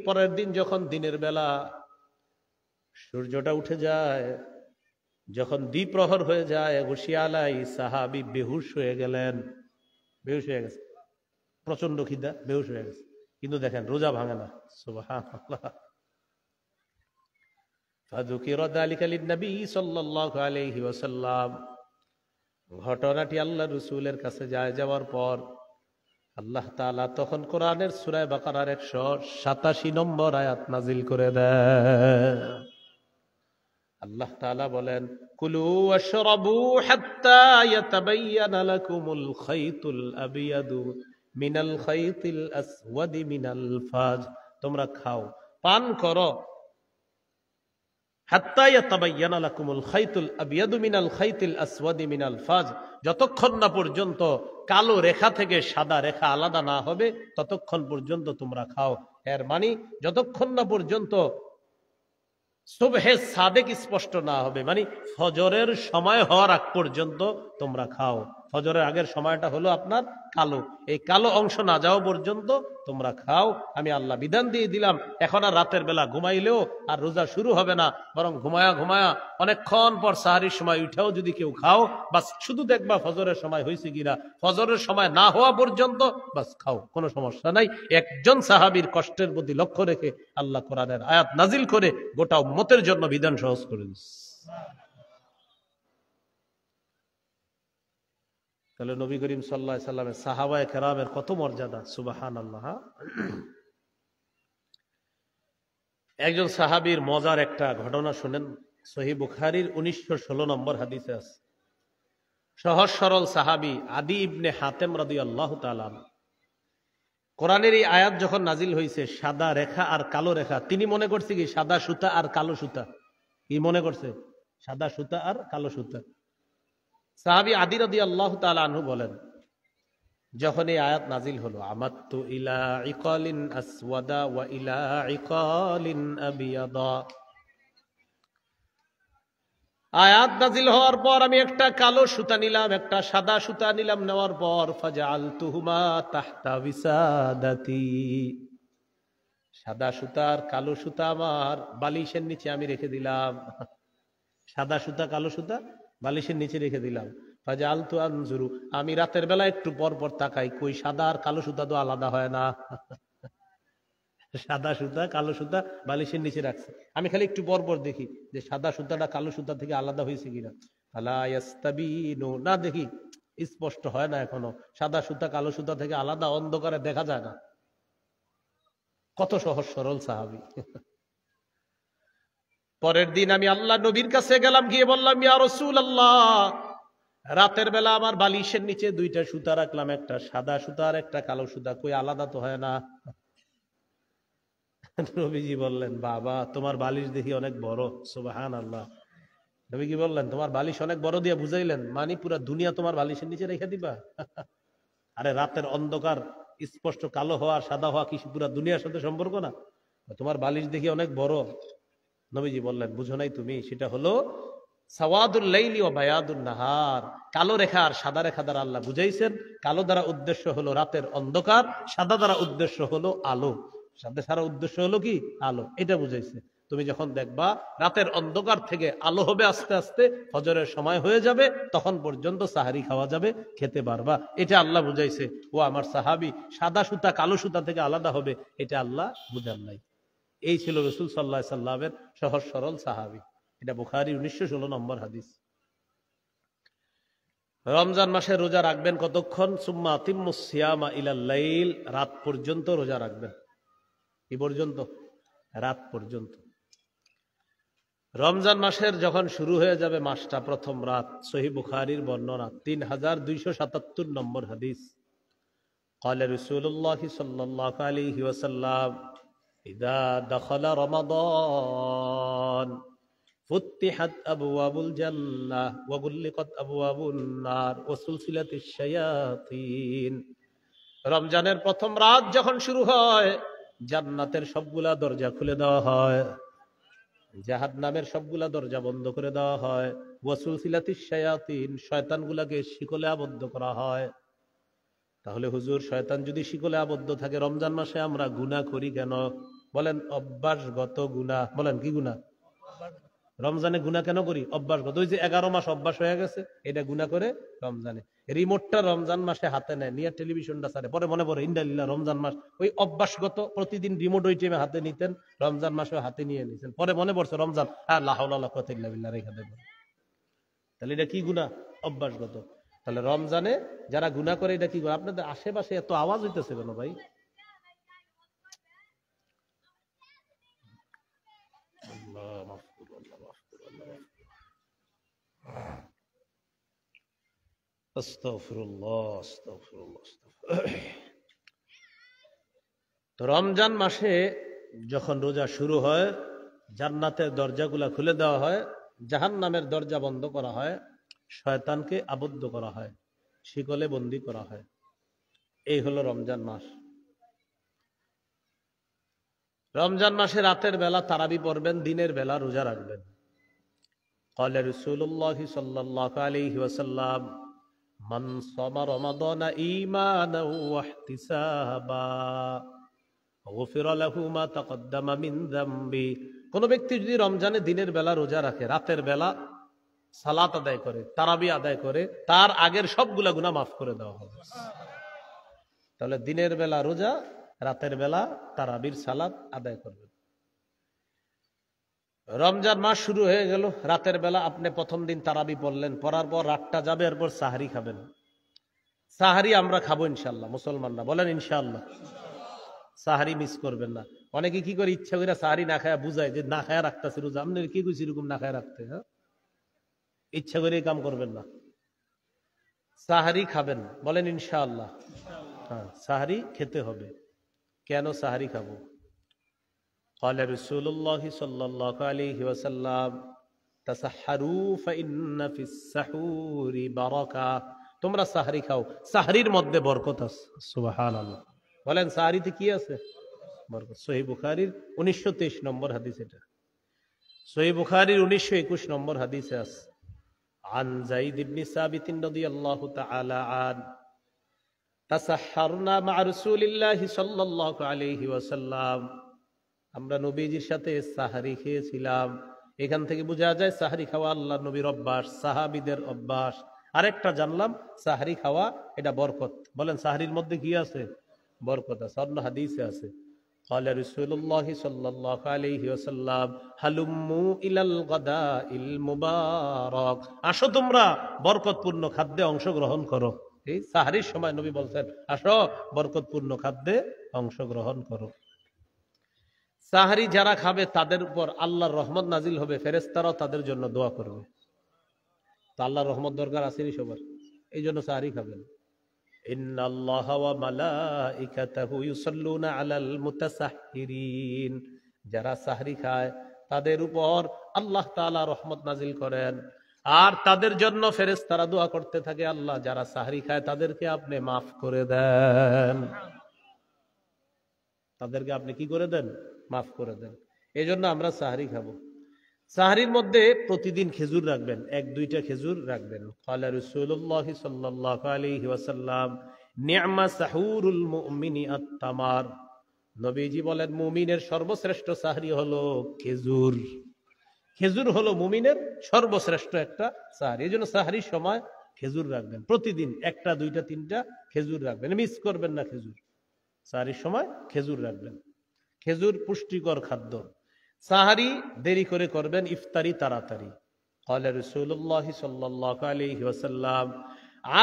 পরের দিন যখন দিনের বেলা সূর্যটা উঠে যায়, যখন দ্বিপ্রহর হয়ে যায়, গুশিয়া আলাই, সাহাবী বেহুশ হয়ে গেলেন। বেহুশ হয়ে গেছে, প্রচন্ড খিদা, বেহুশ হয়ে গেছে, কিন্তু দেখেন রোজা ভাঙে না। সুবহানাল্লাহ। ফাযুকিরা যালিকা লিন-নবী সাল্লাল্লাহু আলাইহি ওয়াসাল্লাম। ঘটনাটি আল্লাহ রাসূলের কাছে যাওয়ার পর আল্লাহ তাআলা তখন কোরআনের সূরা বাকারার 187 নম্বর আয়াত নাজিল করে দেন। আল্লাহ তাআলা বলেন, কুলু ওয়াশরাবু হাত্তা ইয়াতাবায়্যানা লাকুমুল খাইতুল আবিয়াদু মিনাল খাইতিল আসওয়াদি মিনাল ফাজ। তোমরা খাও, পান করো, হাত্তা ইয়াতাবায়্যানা লাকুমুল খাইতুল আবিয়াদু মিনাল খাইতিল আসওয়াদি মিনাল ফাজ। যতক্ষণ না পর্যন্ত কালো রেখা থেকে সাদা রেখা আলাদা না হবে ততক্ষণ পর্যন্ত তোমরা খাও। এর মানে যতক্ষণ না পর্যন্ত সুবহে সাদেক স্পষ্ট না হবে, মানে ফজরের সময় হওয়ার আগ পর্যন্ত তোমরা খাও। ফজরের আগের সময়টা হলো আপনার কালো, এই কালো অংশ না যাওয়া পর্যন্ত তোমরা খাও। আমি আল্লাহ বিধান দিয়ে দিলাম, এখন আর রাতের বেলা ঘুমাইলেও আর রোজা শুরু হবে না, বরং ঘুমায়া অনেকক্ষণ পর সাহারির সময় উঠেও যদি কেউ খাও, বাস শুধু দেখবা ফজরের সময় হয়েছে কিনা, ফজরের সময় না হওয়া পর্যন্ত বাস খাও, কোনো সমস্যা নাই। একজন সাহাবীর কষ্টের প্রতি লক্ষ্য রেখে আল্লাহ কোরআনের আয়াত নাজিল করে গোটা উম্মতের জন্য বিধান সহজ করে দিচ্ছে। তাহলে নবী করিম সাল্লাল্লাহু আলাইহি সাল্লামের সাহাবায়ে কেরামের কত মর্যাদা, সুবহানাল্লাহ। একজন সাহাবীর মজার একটা ঘটনা শুনেন, সহিহ বুখারীর 1916 নম্বর হাদিসে আছে। সহজ সরল সাহাবী আদি ইবনে হাতেম রাদিয়াল্লাহু তাআলা, কোরআনের এই আয়াত যখন নাজিল হয়েছে সাদা রেখা আর কালো রেখা, তিনি মনে করছে কি সাদা সুতা আর কালো সুতা, কি মনে করছে সাদা সুতা আর কালো সুতা। সাহাবী আদি রাদিয়াল্লাহু তাআলা আনহু বলেন, যখন এই আয়াত নাজিল হলো, আমাত্তু ইলা ইকালিন আসওয়াদা ওয়া ইলা ইকালিন আবিয়াদা, আয়াত নাজিল হওয়ার পর আমি একটা কালো সুতা নিলাম, একটা সাদা সুতা নিলাম, নেওয়ার পর ফাজআলতুহুমা তাহতা বিসাদাতি, সাদা সুতা আর কালো সুতা আমার বালিশের নিচে আমি রেখে দিলাম। সাদা সুতা কালো সুতা বালিশের নিচে রেখে দিলাম। ফাজআলতু আনজুরু, আমি রাতের বেলা একটু পর পর তাকাই, কই সাদা আর কালো সুতা তো আলাদা হয় না। সাদা সুতা কালো সুতা বালিশের নিচে রাখছে, আমি খালি একটু পর পর দেখি যে সাদা সুতাটা কালো সুতা থেকে আলাদা হয়েছে কিনা। ফালা ইয়াস্তাবিনু, না দেখি স্পষ্ট হয় না এখনো, সাদা সুতা কালো সুতা থেকে আলাদা, অন্ধকারে দেখা যায় না। কত সহজ সরল সাহাবী। পরের দিন আমি আল্লাহ নবীর কাছে গেলাম, গিয়ে বললাম, ইয়া রাসূলুল্লাহ, রাতের বেলা আমার বালিশের নিচে দুইটা সুতা রাখলাম, একটা সাদা সুতা আর একটা কালো সুতা, কই আলাদা তো হয় না। নবীজি বললেন, বাবা তোমার বালিশ দেখি অনেক বড়, সুবহানাল্লাহ। নবীজি বললেন, তোমার বালিশ অনেক বড় দিয়ে বুঝাইলেন, মানে পুরা দুনিয়া তোমার বালিশের নিচে রেখে দিবা? আরে রাতের অন্ধকার স্পষ্ট কালো হওয়া সাদা হওয়া কি পুরা দুনিয়ার সাথে সম্পর্ক না? তোমার বালিশ দেখি অনেক বড়। নবীজি বললেন, বুঝো নাই তুমি, সেটা হলো সাওয়াদুল লাইলি ওয়া বায়াদুন নাহার, কালো রেখা আর সাদা রেখা দ্বারা আল্লাহ বুঝাইছেন। কালো দ্বারা উদ্দেশ্য হলো রাতের অন্ধকার, সাদা দ্বারা উদ্দেশ্য হলো আলো। সাদা সারা উদ্দেশ্য হলো কি আলো, এটা বুঝাইছে। তুমি যখন দেখবা রাতের অন্ধকার থেকে আলো হবে আস্তে আস্তে, ফজরের সময় হয়ে যাবে, তখন পর্যন্ত সাহারি খাওয়া যাবে, খেতে পারবা, এটা আল্লাহ বুঝাইছে। ও আমার সাহাবী, সাদা সুতা কালো সুতা থেকে আলাদা হবে এটা আল্লাহ বুঝান নাই। এই ছিল রাসূল সাল্লাল্লাহু আলাইহি সাল্লামের সহজ সরল সাহাবী। এটা বুখারী 1916 নম্বর হাদিস। রমজান মাসে রোজা রাখবেন কতক্ষণ? সুম্মা আতিম্মুস সিয়ামা ইলাল লাইল, রাত পর্যন্ত রোজা রাখবেন। কি পর্যন্ত? রাত পর্যন্ত। রমজান মাসের যখন শুরু হয়ে যাবে মাসটা, প্রথম রাত, সহিহ বুখারীর বর্ণনা 3277 নম্বর হাদিস। ক্বালা রাসূলুল্লাহ সাল্লাল্লাহু আলাইহি ওয়াসাল্লাম, ইযা দাখালা রমাদান ফুতিহাত আবওয়াবুল জান্নাহ ওয়া গুল্লিকাত আবওয়াবুন নার ওয়া সুলসিলাতিশ শায়াতিন। রমজানের প্রথম রাত যখন শুরু হয়, জান্নাতের সবগুলা দরজা খুলে দেওয়া হয়, জাহান্নামের সবগুলা দরজা বন্ধ করে দেওয়া হয়, ওয়া সুলসিলাতিশ শায়াতিন, শয়তানগুলাকে শিকলে আবদ্ধ করা হয়। তাহলে হুজুর, শয়তান যদি শিকলে আবদ্ধ থাকে, রমজান মাসে আমরা গুনাহ করি কেন? বলেন অভ্যাসগত গুনাহ। বলেন কি গুনাহ? রমজানে গুনাহ কেন করি? অভ্যাসগত। ওই যে 11 মাস অভ্যাস হয়ে গেছে, এটা গুনাহ করে রমজানে। রিমোটটা রমজান মাসে হাতে নেয়, নিয়ে টেলিভিশনটা ছাড়ে, পরে মনে পড়ে ইন্ডালিল্লাহ রমজান মাস, ওই অভ্যাসগত প্রতিদিন রিমোট ওই টাইমে হাতে নিতেন, রমজান মাসে হাতে নিয়ে নিতেন, পরে মনে পড়ছে রমজান, লা হাওলা ওয়ালা কুওয়াতা ইল্লা বিল্লাহ রেখে দেবেন। তাহলে এটা কি গুনাহ? অভ্যাসগত। তাহলে রমজানে যারা গুনাহ করে এটা কি করে? আপনাদের আশেপাশে এত আওয়াজ হইতেছে কেন ভাই? আল্লাহ মাফ করুন, আল্লাহ মাফ করুন, আল্লাহ মাফ করুন। আস্তাগফিরুল্লাহ, আস্তাগফিরুল্লাহ, আস্তাগফিরুল্লাহ। তো রমজান মাসে যখন রোজা শুরু হয়, জান্নাতের দরজাগুলা খুলে দেওয়া হয়, জাহান্নামের দরজা বন্ধ করা হয়, শয়তানকে আবদ্ধ করা হয়, শিকলে বন্দী করা হয়। এই হলো রমজান মাস। রমজান মাসে রাতের বেলা তারাবি পড়বেন, দিনের বেলা রোজা রাখবেন। ক্বালা রাসূলুল্লাহ সাল্লাল্লাহু আলাইহি ওয়াসাল্লাম, মান সামা রমাদানা ঈমানান ওয়া ইহতিসাবা গুফিরা লাহু মা তাকদ্দামা মিন যামবি। কোন ব্যক্তি যদি রমজানে দিনের বেলা রোজা রাখে, রাতের বেলা সালাত আদায় করে, তারাবি আদায় করে, তার আগের সবগুলা গুনাহ মাফ করে দেওয়া হবে। তাহলে দিনের বেলা রোজা, রাতের বেলা তারাবির সালাত আদায় করবেন। রমজান মাস শুরু হয়ে গেল, রাতের বেলা আপনি প্রথম দিন তারাবি পড়লেন, পড়ার পর রাতটা যাবে, এরপর সাহারি খাবেন। সাহারি আমরা খাবো ইনশাল্লাহ, মুসলমানরা বলেন ইনশাল্লাহ। সাহারি মিস করবেন না। অনেকে কি করে ইচ্ছা করে সাহারি না খায়া বুঝায় যে না খায়া রাখতেছে রোজা। আপনি কি কইছি এরকম না খায়া রাখতে? হ্যাঁ, ইচ্ছা করে কাম করবেন না, সাহারি খাবেন, বলেন ইনশাআল্লাহ। হ্যাঁ, সাহারি খেতে হবে। কেন সাহারি খাবো? ক্বালা রাসূলুল্লাহ সাল্লাল্লাহু আলাইহি ওয়াসাল্লাম, তাসাহহারু ফাইন্না ফিস সাহুরি বারাকা। তোমরা সাহারি খাও, সাহারির মধ্যে বরকত আছে। সুবহানাল্লাহ, বলেন সাহারিতে কি আছে? বরকত। সহিহ বুখারীর 1923 নম্বর হাদিস এটা। সহিহ বুখারীর 1921 নম্বর হাদিসে আছে। আন যায়েদ ইবনে সাবিত রাদিয়াল্লাহু তাআলা আন তাসাহহারনা মা রাসূলিল্লাহি সাল্লাল্লাহু আলাইহি ওয়াসাল্লাম। আমরা নবীজির সাথে সাহারি খেয়েছিলাম। এখান থেকে বোঝা যায় সাহারি খাওয়া আল্লাহর নবীর অভ্যাস, সাহাবীদের অভ্যাস। আরেকটা জানলাম, সাহারি খাওয়া এটা বরকত। বলেন সাহারির মধ্যে কি আছে? বরকত আছে। অন্য হাদিসে আছে, ক্বালা রাসূলুল্লাহ সাল্লাল্লাহু আলাইহি ওয়াসাল্লাম, হালুম্মু ইলাল গাদাইল মুবারাক। আসো তোমরা বরকতপূর্ণ খাদ্যে অংশগ্রহণ করো। এই সাহারির সময় নবী বলছেন, আসো বরকতপূর্ণ খাদ্যে অংশগ্রহণ করো। সাহারি যারা খাবে তাদের উপর আল্লাহর রহমত নাজিল হবে, ফেরেশতারাও তাদের জন্য দোয়া করবে। তো আল্লাহর রহমত দরকার আছে সবার, এই জন্য সাহারি খাবেন। ইন্নাল্লাহা ওয়া মালাইকাতাহু ইউসাল্লুনা আলাল মুতাসাহহিরিন। যারা সাহরি খায় তাদের উপর আল্লাহ তাআলা রহমত নাজিল করেন, আর তাদের জন্য ফেরেশতারা দোয়া করতে থাকে, আল্লাহ যারা সাহরি খায় তাদেরকে আপনি মাফ করে দেন, তাদেরকে আপনি কি করে দেন? মাফ করে দেন। এই জন্য আমরা সাহরি খাবো। সাহরির মধ্যে প্রতিদিন খেজুর রাখবেন, 1-2টা খেজুর রাখবেন। ক্বালা রাসূলুল্লাহ সাল্লাল্লাহু আলাইহি ওয়াসাল্লাম, নি'মা সাহুরুল মুমিনি আত-তামার। নবীজি বলেন মুমিনের সর্বশ্রেষ্ঠ সাহরি হলো খেজুর। খেজুর হলো মুমিনের সর্বশ্রেষ্ঠ একটা সাহরি। এই জন্য সাহরির সময় খেজুর রাখবেন, প্রতিদিন 1টা 2টা 3টা খেজুর রাখবেন, মিস করবেন না খেজুর। সাহরির সময় খেজুর রাখবেন। খেজুর পুষ্টিকর খাদ্য। সাহারি দেরি করে করবেন, ইফতারি তাড়াতাড়ি। ক্বালা রাসূলুল্লাহ সাল্লাল্লাহু আলাইহি ওয়াসাল্লাম,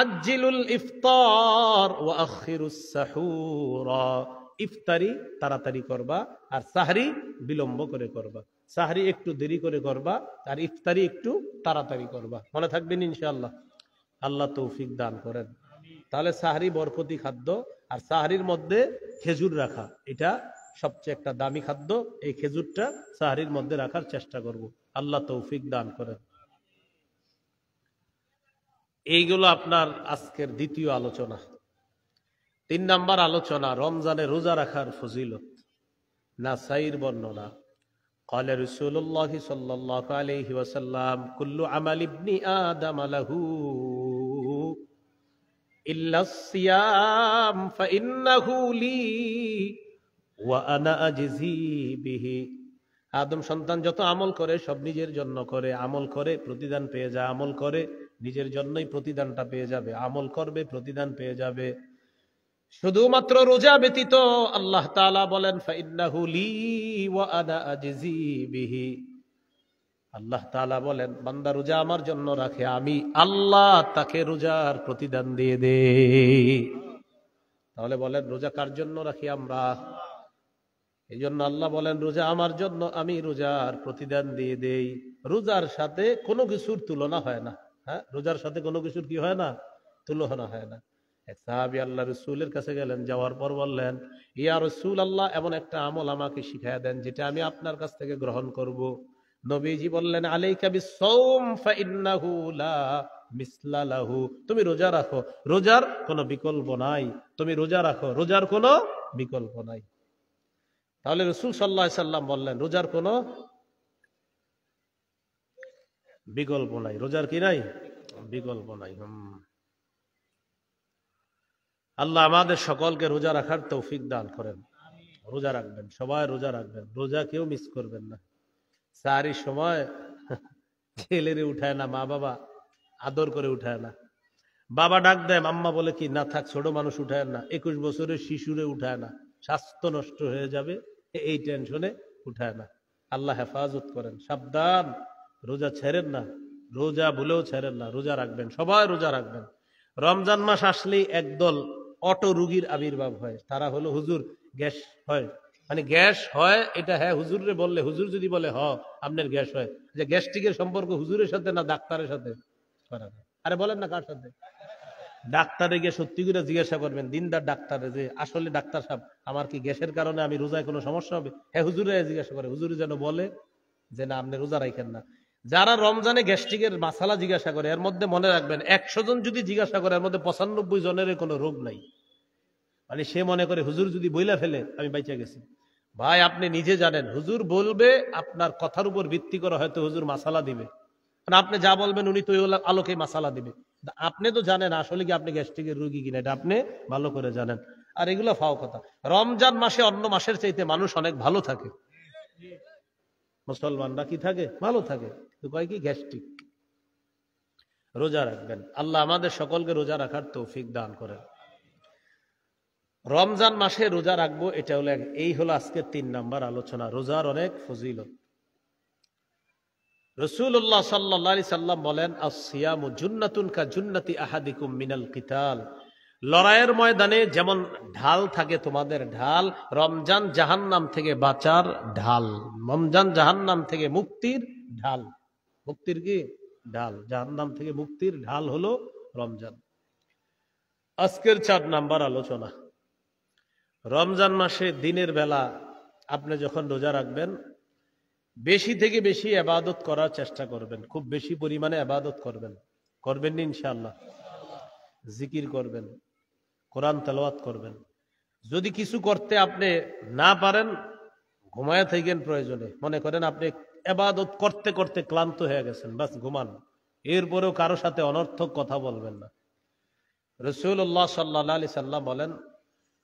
আজ্জিলুল ইফতার ওয়া আখিরুস সাহুর। ইফতারি তাড়াতাড়ি করবা, আর সাহরি বিলম্ব করে করবা। সাহরি একটু দেরি করে করবা, আর ইফতারি একটু তাড়াতাড়ি করবা। মনে থাকবেন ইনশাআল্লাহ। আল্লাহ তৌফিক দান করেন। তাহলে সাহরি বরকতি খাদ্য, আর সাহরির মধ্যে খেজুর রাখা এটা সবচেয়ে একটা দামি খাদ্য। এই খেজুরটা সাহরির মধ্যে রাখার চেষ্টা করব, আল্লাহ তৌফিক দান করেন। এইগুলো আপনার আজকের দ্বিতীয় আলোচনা। 3 নাম্বার আলোচনা, রমজানে রোজা রাখার ফজিলত। নাসাইর বর্ণনা, ক্বালা রাসূলুল্লাহ সাল্লাল্লাহু আলাইহি ওয়াসাল্লাম, কুল্লু আমাল ইবনি আদম লাহু ইল্লাস সিয়াম ফাইন্নাহু লি ওয়া আনা আজজি বিহি। আদম সন্তান যত আমল করে সব নিজের জন্য করে, আমল করে প্রতিদান পেয়ে যায়, আমল করে নিজের জন্যই প্রতিদানটা পেয়ে যাবে, আমল করবে প্রতিদান পেয়ে যাবে। শুধুমাত্র রোজা ব্যতীত আল্লাহ তাআলা বলেন ফাইন্নাহু লি ওয়া আনা আজজি বিহি। আল্লাহ তাআলা বলেন বান্দা রোজা আমার জন্য রাখে, আমি আল্লাহ তাকে রোজার প্রতিদান দিয়ে দেই। তাহলে বলেন রোজা কার জন্য রাখি আমরা? এই জন্য আল্লাহ বলেন রোজা আমার জন্য, আমি রোজার প্রতিদান দিয়ে দেই। রোজার সাথে কোনো কিছুর তুলনা হয় না। হ্যাঁ, রোজার সাথে কোনো কিছুর কি হয় না? তুলনা হয় না। এক সাহাবী আল্লাহ রাসূলের কাছে গেলেন, যাওয়ার পর বললেন ইয়া রাসূলুল্লাহ, এমন একটা আমল আমাকে শিখায়া দেন যেটা আমি আপনার কাছ থেকে গ্রহণ করব। নবীজি বললেন আলাইকা বিস-সাওম ফাইন্নাহু লা মিসলা লাহু। তুমি রোজা রাখো, রোজার কোনো বিকল্প নাই। তুমি রোজা রাখো, রোজার কোনো বিকল্প নাই। তাহলে রাসূল সাল্লাল্লাহু আলাইহি সাল্লাম বললেন রোজার কোনো বিকল্প নাই। রোজার কি নাই? বিকল্প নাই। আল্লাহ আমাদের সকলকে রোজা রাখার তৌফিক দান করেন। রোজা রাখবেন, সবাই রোজা রাখবেন, রোজা কেউ মিস করবেন না। সারি সময় ছেলেরে উঠায় না, মা বাবা আদর করে উঠায় না। বাবা ডাক দেয়, আম্মা বলে কি না থাক, ছোট মানুষ উঠায় না। 21 বছরের শিশুরে উঠায় না, স্বাস্থ্য নষ্ট হয়ে যাবে এই টেনশনে উঠায় না। আল্লাহ হেফাজত করেন। সাবধান, রোজা ছেড়েন না, রোজা ভুলেও ছেড়েন না, রোজা রাখবেন, সবাই রোজা রাখবেন। রমজান মাস আসলেই একদল অটো রুগীর আবির্ভাব হয়। তারা হলো হুজুর গ্যাস হয়, মানে গ্যাস হয় এটা হ্যাঁ হুজুরে বললে, হুজুর যদি বলে আপনার গ্যাস হয়, যে গ্যাস্ট্রিকের সম্পর্ক হুজুরের সাথে না ডাক্তারের সাথে? আরে বলেন না কার সাথে? ডাক্তারে গিয়ে সত্যি করে জিজ্ঞাসা করবেন, দিনদার ডাক্তারে, যে আসলে ডাক্তার সাহেব আমার কি গ্যাসের কারণে আমি রোজায় কোনো সমস্যা হবে? হ্যাঁ হুজুরে জিজ্ঞাসা করে, হুজুরে যেন বলে যে না আপনি রোজা রাখেন না। যারা রমজানে গ্যাস্ট্রিকের মাসালা জিজ্ঞাসা করে এর মধ্যে মনে রাখবেন 100 জন যদি জিজ্ঞাসা করে এর মধ্যে 95 জনের কোনো রোগ নাই। মানে সে মনে করে হুজুর যদি বইলা ফেলে আমি বাইচা গেছি। ভাই আপনি নিজে জানেন হুজুর বলবে, আপনার কথার উপর ভিত্তি করে হয়তো হুজুর মাসালা দিবে, মানে আপনি যা বলবেন উনি তো আলোকে মাসালা দিবে। আপনি তো জানেন আসলে কি আপনি গ্যাস্ট্রিকের রোগী কিনা, এটা আপনি ভালো করে জানেন। আর এগুলো ফাও কথা। রমজান মাসে অন্য মাসের চাইতে মানুষ অনেক ভালো থাকে, মুসলমানরা কি থাকে? ভালো থাকে। তো কয় কি গ্যাস্ট্রিক। রোজা রাখবেন, আল্লাহ আমাদের সকলকে রোজা রাখার তৌফিক দান করেন। রমজান মাসে রোজা রাখবো, এটা হলো এই হলো আজকের 3 নাম্বার আলোচনা, রোজার অনেক ফজিলত। রাসূলুল্লাহ সাল্লাল্লাহু আলাইহি সাল্লাম বলেন আস-সিয়ামু জুন্নাতুন কা জুন্নাতি আহাদিকুম মিনাল কিতাল। লড়াইয়ের ময়দানে যেমন ঢাল থাকে তোমাদের ঢাল, রমজান জাহান্নাম থেকে বাঁচার ঢাল, রমজান জাহান্নাম থেকে মুক্তির ঢাল। মুক্তির কি ঢাল? জাহান্নাম থেকে মুক্তির ঢাল হলো রমজান। আজকের 4 নাম্বার আলোচনা, রমজান মাসে দিনের বেলা আপনি যখন রোজা রাখবেন বেশি থেকে বেশি ইবাদত করার চেষ্টা করবেন, খুব বেশি পরিমাণে ইবাদত করবেন। করবেন না ইনশাআল্লাহ? জিকির করবেন, কোরআন তেলাওয়াত করবেন। যদি কিছু করতে আপনি না পারেন ঘুমায় থাকেন, প্রয়োজনে মনে করেন আপনি ইবাদত করতে করতে ক্লান্ত হয়ে গেছেন, বাস ঘুমান। এরপরেও কারো সাথে অনর্থক কথা বলবেন না। রাসূলুল্লাহ সাল্লাল্লাহু আলাইহি সাল্লাম বলেন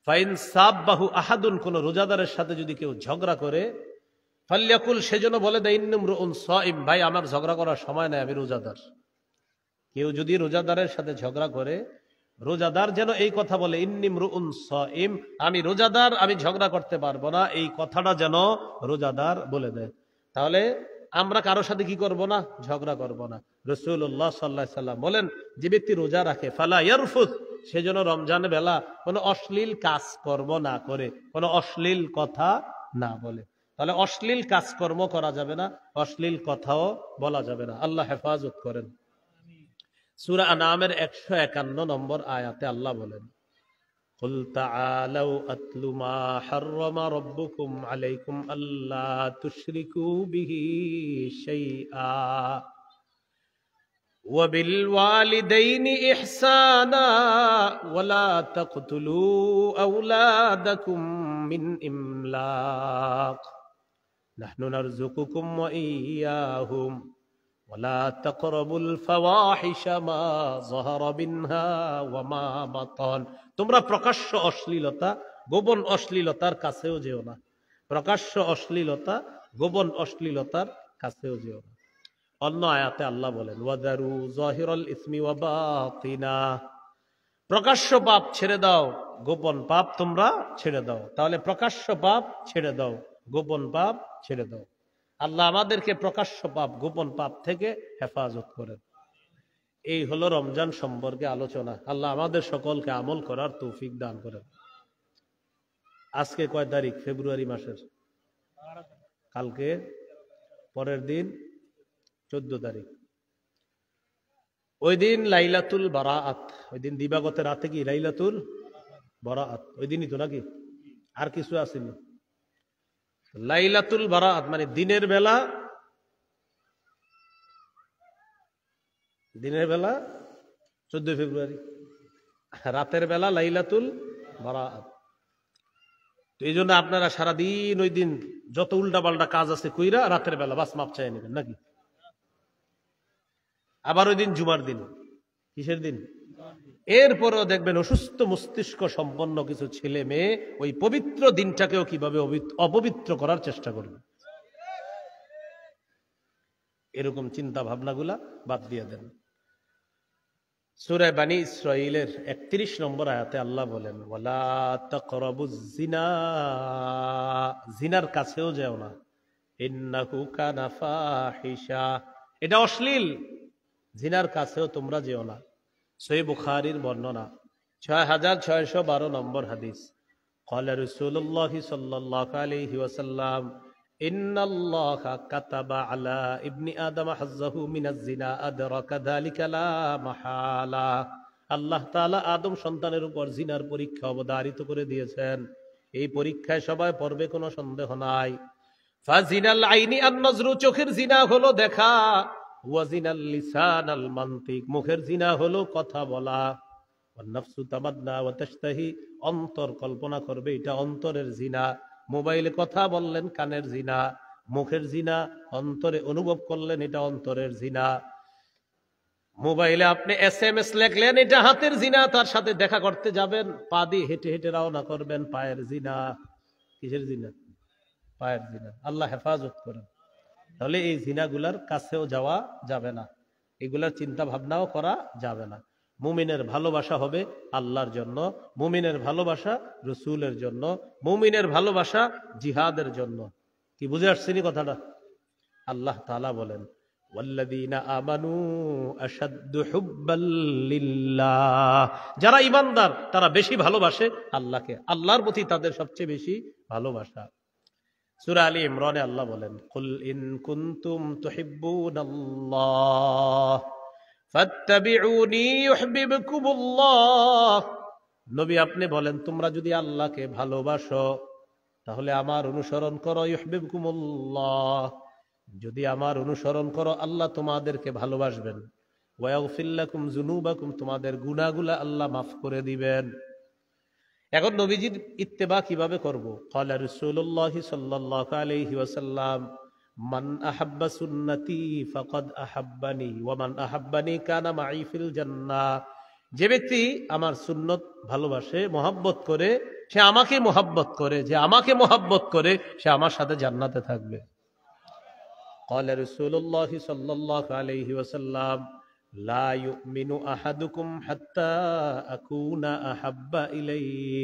ফাইন সাব্বাহু আহাদুন, কোন রোজাদারের সাথে যদি কেউ ঝগড়া করে, ফাল্যাকুল, সেজন্য বলে দেয় ইন্নুমরুন সাইম, ভাই আমার ঝগড়া করার সময় নাই, আমি রোজাদার। কেউ যদি রোজাদারের সাথে ঝগড়া করে, রোজাদার যেন এই কথা বলে ইন্নিমরুন সাইম, আমি রোজাদার, আমি ঝগড়া করতে পারবো না, এই কথাটা যেন রোজাদার বলে দেয়। তাহলে আমরা কারো সাথে কি করব না? ঝগড়া করব না। রাসূলুল্লাহ সাল্লাল্লাহু আলাইহি সাল্লাম বলেন যে ব্যক্তি রোজা রাখে ফালা ইয়ারফুস, সেজন্য রমজানের বেলা কোনো অশ্লীল কাজকর্ম না করে, কোনো অশ্লীল কথা না বলে। তাহলে অশ্লীল কাজকর্ম করা যাবে না, অশ্লীল কথাও বলা যাবে না। আল্লাহ হেফাজত করেন। সূরা আনামের 151 নম্বর আয়াতে আল্লাহ বলেন কুল তাআলাউ আতলু মা হাররামা রাব্বুকুম আলাইকুম আল্লা তুশরিকু বিহি শাইআ ওয়া বিল ওয়ালিদাইনি ইহসানা ওয়া লা তাকতুলু আওলাদাকুম মিন ইমলাক নাহনু নারযুকুকুম ওয়া ইয়্যাহুম ওয়ালা তাকরাবুল ফাওয়াহিশা মা যাহারা মিনহা ওয়া মা বাতান। তোমরা প্রকাশ্য অশ্লীলতা, গোপন অশ্লীলতার কাছেও যেও না। প্রকাশ্য অশ্লীলতা গোপন অশ্লীলতার কাছেও যেও না। অন্য আয়াতে আল্লাহ বলেন ওয়াদারু যাহিরাল ইসমি ওয়া বাতিনা, প্রকাশ্য পাপ ছেড়ে দাও, গোপন পাপ তোমরা ছেড়ে দাও। তাহলে প্রকাশ্য পাপ ছেড়ে দাও, গোপন পাপ ছেড়ে দাও। আল্লাহ আমাদেরকে প্রকাশ্য পাপ গোপন পাপ থেকে হেফাজত করেন। এই হলো রমজান সম্পর্কে আলোচনা। আল্লাহ আমাদের সকলকে আমল করার তৌফিক দান করেন। আজকে কয় তারিখ? ফেব্রুয়ারি মাসের। কালকে পরের দিন 14 তারিখ। ওই দিন লাইলাতুল বারাআত, ওই দিন দিবাগত রাতে কি লাইলাতুল বারাআত, ওই দিনই তো নাকি? আর কিছু আসেনি? লাইলাতুল বারাআত মানে দিনের বেলা, দিনের বেলা 14 ফেব্রুয়ারি, রাতের বেলা লাইলাতুল বারাআত। তো এই জন্য আপনারা সারাদিন ওই দিন যত উল্টা পাল্টা কাজ আছে কইরা রাতের বেলা বাস মাপ চাই নেবেন নাকি? আবার ওই দিন জুমার দিন। কিসের দিন? এরপরেও দেখবেন অসুস্থ মস্তিষ্ক সম্পন্ন কিছু ছেলে মেয়ে ওই পবিত্র দিনটাকেও কিভাবে অপবিত্র করার চেষ্টা করবে। এরকম চিন্তা ভাবনাগুলা বাদ দিয়ে দেন। সূরা বানী ইসরাঈলের 31 নম্বর আয়াতে আল্লাহ বলেন ওয়ালা তাকরাবুজ জিনা, জিনার কাছেও যেও না, ইন্নাহু কানা ফাহিশা, এটা অশ্লীল, জিনার কাছেও তোমরা যেও না। সহিহ বুখারীর বর্ণনা 6612 নম্বর হাদিস। ক্বালা রাসূলুল্লাহ সাল্লাল্লাহু আলাইহি ওয়াসাল্লাম ইন্নাল্লাহা কাতাবা আলা ইবনি আদম হাজ্জাহু মিনাজ জিনা আদরাকা যালিকা লা মাহালা, আল্লাহ তাআলা আদম সন্তানের উপর জিনার পরীক্ষা অবধারিত করে দিয়েছেন। এই পরীক্ষায় সবাই পড়বে, কোনো সন্দেহ নাই। ফাজিনাল আইনি আন-নজরু, চোখের জিনা হলো দেখা, ওয়াজিনাল লিসান আল মান্তিক, মুখের জিনা হলো কথা বলা, ওয়ান নাফসু তামান্না ওয়া তাশতাহি, অন্তর কল্পনা করবে, এটা অন্তরের জিনা। মোবাইলে কথা বললেন, কানের জিনা। মুখের জিনা অন্তরে অনুভব করলেন, এটা অন্তরের জিনা। মোবাইলে আপনি SMS লেখলেন, এটা হাতের জিনা। তার সাথে দেখা করতে যাবেন, পা দিয়ে হেঁটে হেঁটে রওনা করবেন, পায়ের জিনা। কিসের জিনা? পায়ের জিনা। আল্লাহ হেফাজত করেন। তাহলে এই জিনাগুলার কাছেও যাওয়া যাবে না, এগুলার চিন্তা ভাবনাও করা যাবে না। মুমিনের ভালোবাসা হবে আল্লাহর জন্য, মুমিনের ভালোবাসা রসুলের জন্য, মুমিনের ভালোবাসা জিহাদের জন্য। কি বুঝে আসছেনি কথাটা? আল্লাহ তাআলা বলেন ওয়াল্লাযীনা আমানু আশাদ্দু হুব্বাল লিল্লাহ, যারা ঈমানদার তারা বেশি ভালোবাসে আল্লাহকে, আল্লাহর প্রতি তাদের সবচেয়ে বেশি ভালোবাসা। সূরা আলী ইমরানে আল্লাহ বলেন কুল ইন কুনতুম তুহিব্বুনাল্লাহ ফাত্তাবিউনি ইউহিব্বুকুমুল্লাহ, নবী আপনি বলেন তোমরা যদি আল্লাহকে ভালোবাসো তাহলে আমার অনুসরণ করো, ইউহিব্বুকুমুল্লাহ, যদি আমার অনুসরণ করো আল্লাহ তোমাদেরকে ভালোবাসবেন, ওয়া ইয়াগফির লাকুম যুনুবাকুম, তোমাদের গুনাহগুলো আল্লাহ মাফ করে দিবেন। এখন নবীজির ইত্তেবা কিভাবে করব? ক্বালা রাসূলুল্লাহ সাল্লাল্লাহু আলাইহি ওয়াসাল্লাম মান আহাব্বা সুন্নতি ফাকাদ আহাব্বানি ওয়া মান আহাব্বানি কানা মাই ফিল জান্নাহ, যে ব্যক্তি আমার সুন্নত ভালোবাসে, মহব্বত করে, সে আমাকে মহব্বত করে, যে আমাকে মহব্বত করে সে আমার সাথে জান্নাতে থাকবে। ক্বালা রাসূলুল্লাহ সাল্লাল্লাহু আলাইহি ওয়াসাল্লাম লা ইউমিনু আহাদুকুম হাত্তা আকুনা আহাব্বা ইলাইহি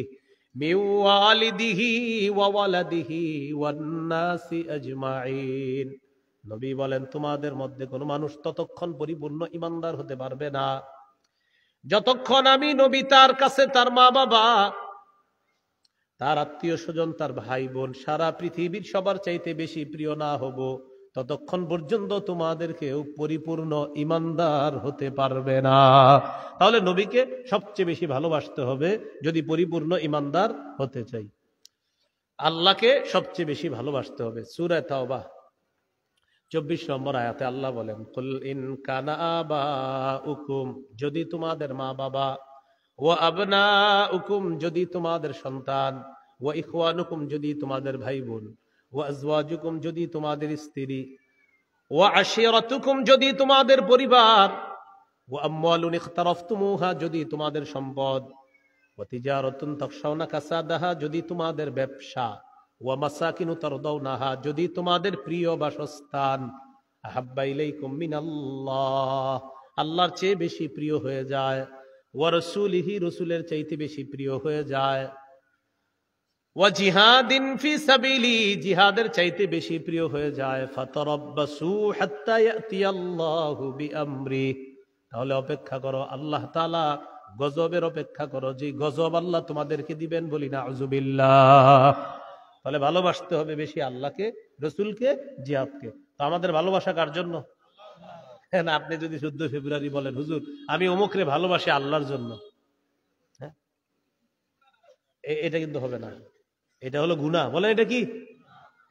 মিন ওয়ালিদিহি ওয়া ওয়ালাদিহি ওয়ান নাসি আজমাইন, নবী বলেন তোমাদের মধ্যে কোনো মানুষ ততক্ষণ পরিপূর্ণ ঈমানদার হতে পারবে না যতক্ষণ আমি নবী তার কাছে তার মা বাবা, তার আত্মীয় স্বজন, তার ভাই বোন, সারা পৃথিবীর সবার চাইতে বেশি প্রিয় না হব, ততক্ষণ পর্যন্ত তোমাদেরকেও পরিপূর্ণ ঈমানদার হতে পারবে না। তাহলে নবীকে সবচেয়ে বেশি ভালোবাসতে হবে যদি পরিপূর্ণ ঈমানদার হতে চাই। আল্লাহকে সবচেয়ে বেশি ভালোবাসতে হবে। সূরা তাওবা 24 নম্বর আয়াতে আল্লাহ বলেন কুল ইন কানা আবাউকুম, যদি তোমাদের মা বাবা, ওয়া আবনাউকুম, যদি তোমাদের সন্তান, ওয়া ইখওয়ানুকুম, যদি তোমাদের ভাই বোন, ওয়া আজওয়াজুকুম, যদি তোমাদের স্ত্রী, ওয়া আশিরাতুকুম, যদি তোমাদের পরিবার, ওয়া আমওয়ালুন ইখতারাফতুমুহা, যদি তোমাদের সম্পদ, ওয়া তিজারাতুন তাখশাউনা কাসাদাহা, যদি তোমাদের ব্যবসা, ওয়া মাসাকিনু তারদাউনাহা, যদি তোমাদের প্রিয় বাসস্থান, আহাব্বা ইলাইকুম মিনাল্লাহ, আল্লাহর চেয়ে বেশি প্রিয় হয়ে যায়, ওয়া রাসূলিহি, রাসূলের চাইতে বেশি প্রিয় হয়ে যায়, ওয়া জিহাদিন ফি সাবিলি, জিহাদের চাইতে বেশি প্রিয় হয়ে যায়, ফাতারাব্বাসু হাত্তা ইয়াতিয়াল্লাহু বিআমরি, তাহলে অপেক্ষা করো, আল্লাহ তাআলা গজবের অপেক্ষা করো, যে গজব আল্লাহ তোমাদেরকে দিবেন, বলি না আউযুবিল্লাহ। তাহলে ভালোবাসতে হবে বেশি আল্লাহকে, রাসূলকে, জিহাদকে। তো আমাদের ভালোবাসা কার জন্য? হ্যাঁ, না আপনি যদি 14 ফেব্রুয়ারি বলেন হুজুর আমি অমুকরে ভালোবাসি আল্লাহর জন্য, হ্যাঁ, এটা কিন্তু হবে না, এটা হলো গুনাহ। বলেন এটা কি?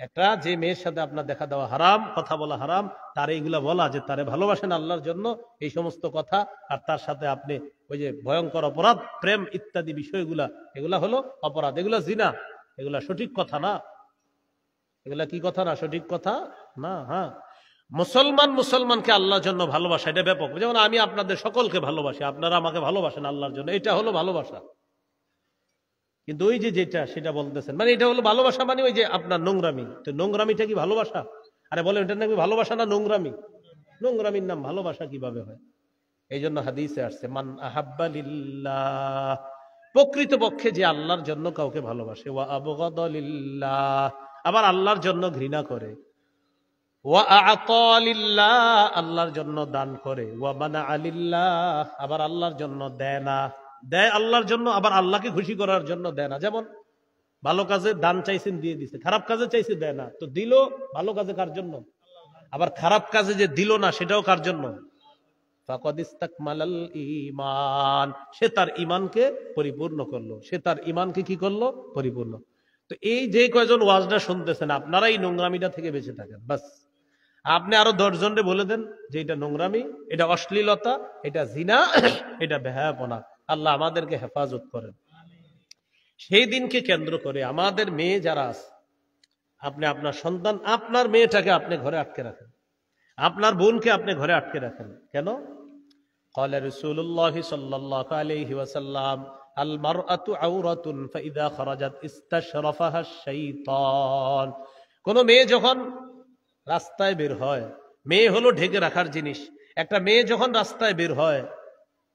একটা যে মেয়ের সাথে আপনার দেখা দেওয়া হারাম, কথা বলা হারাম, তার এইগুলা বলা যে তারে ভালোবাসেন আল্লাহর জন্য, এই সমস্ত কথা, আর তার সাথে আপনি ওই যে ভয়ঙ্কর অপরাধ, প্রেম ইত্যাদি বিষয়গুলা, এগুলা হলো অপরাধ, এগুলা জিনা, এগুলা সঠিক কথা না, এগুলা কি কথা না, সঠিক কথা না। হ্যাঁ, মুসলমানকে আল্লাহর জন্য ভালোবাসা, এটা ব্যাপক। যেমন আমি আপনাদের সকলকে ভালোবাসি, আপনারা আমাকে ভালোবাসেন আল্লাহর জন্য, এটা হলো ভালোবাসা। কিন্তু ওই যে যেটা সেটা বলতেছেন, মানে এটা হলো ভালোবাসা, মানে ওই যে আপনার নোংরামি। তো নোংরামিটা কি ভালোবাসা? আরে বলেন এটা নাকি ভালোবাসা না নোংরামি? নোংরামির নাম ভালোবাসা কিভাবে হয়? এই জন্য হাদিসে আসছে, মান আহাব্বা লিল্লাহ, প্রকৃতপক্ষে যে আল্লাহর জন্য কাউকে ভালোবাসে, ওয়া আবগাদা লিল্লাহ, আবার আল্লাহর জন্য ঘৃণা করে, ওয়া আ'তা লিল্লাহ, আল্লাহর জন্য দান করে, ওয়া মানা'a লিল্লাহ, আবার আল্লাহর জন্য দেয় না, দেয় আল্লাহর জন্য, আবার আল্লাহকে খুশি করার জন্য দেয় না। যেমন ভালো কাজে দান চাইছেন, দিয়ে দিছে, খারাপ কাজে চাইছে, দেয় না, তো দিল ভালো কাজে কার জন্য? আবার খারাপ কাজে যে দিল না সেটাও কার জন্য? ফাকাদ ইসতাকমালাল ঈমান, সে তার ঈমানকে পরিপূর্ণ করলো, সে তার ঈমানকে কি করলো? পরিপূর্ণ। তো এই যে কয়জন ওয়াজটা শুনতেছেন, আপনারা এই নোংরামিটা থেকে বেঁচে থাকেন, বাস। আপনি আরো 10 জনকে বলে দেন যে এটা নোংরামি, এটা অশ্লীলতা, এটা জিনা, এটা বেহায়াপনা। আল্লাহ আমাদেরকে হেফাজত করেন। সেই দিনকে কেন্দ্র করে আমাদের মেয়ে যারা আছে, আপনি আপনার সন্তান, আপনার মেয়েটাকে আপনি ঘরে আটকে রাখেন, আপনার বোনকে আপনি ঘরে আটকে রাখেন। কেন? قال رسول الله صلى الله عليه وسلم المرأة عورة فإذا خرجت استشرفها الشيطان। কোন মেয়ে যখন রাস্তায় বের হয়, মেয়ে হলো ঢেকে রাখার জিনিস, একটা মেয়ে যখন রাস্তায় বের হয়,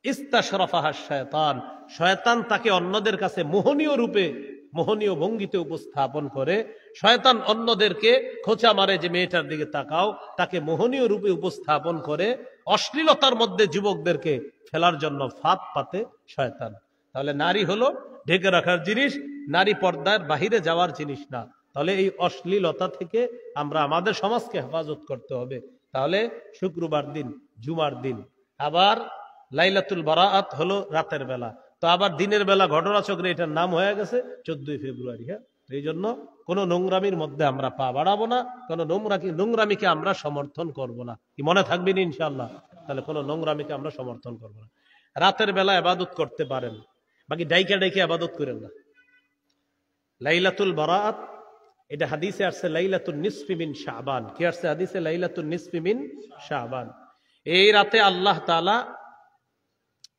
ইস্তাশরাফাহা শায়তান, শয়তান তাকে অন্যদের কাছে মোহনীয় রূপে, মোহনীয় ভঙ্গিতে উপস্থাপন করে। শয়তান অন্যদেরকে খোঁচা মারে যে মেয়েটার দিকে তাকাও, তাকে মোহনীয় রূপে উপস্থাপন করে অশ্লীলতার মধ্যে যুবকদেরকে ফেলার জন্য ফাঁদ পাতে শয়তান। তাহলে নারী হলো ঢেকে রাখার জিনিস, নারী পর্দার বাহিরে যাওয়ার জিনিস না। তাহলে এই অশ্লীলতা থেকে আমরা আমাদের সমাজকে হেফাজত করতে হবে। তাহলে শুক্রবার দিন, জুমার দিন, আবার লাইলাতুল বারাআত হলো রাতের বেলা, তো আবার দিনের বেলা ঘটনাচক্রে এটার নাম হয়ে গেছে 14 ফেব্রুয়ারি। হ্যাঁ, এই জন্য কোন নোংরামির মধ্যে আমরা পা বাড়াবো না, কোন নোংরামিকে আমরা সমর্থন করব না। কি মনে থাকবেন ইনশাআল্লাহ? তাহলে কোন নোংরামিকে আমরা সমর্থন করব না। রাতের বেলা ইবাদত করতে পারেন, বাকি ডাইকা ডাইকে ইবাদত করেন না। লাইলাতুল বারাআত, এটা হাদিসে আসছে লাইলাতুন নিসফি মিন শাবান। কি আসছে হাদিসে? লাইলাতুন নিসফি মিন শাবান। এই রাতে আল্লাহ তাআলা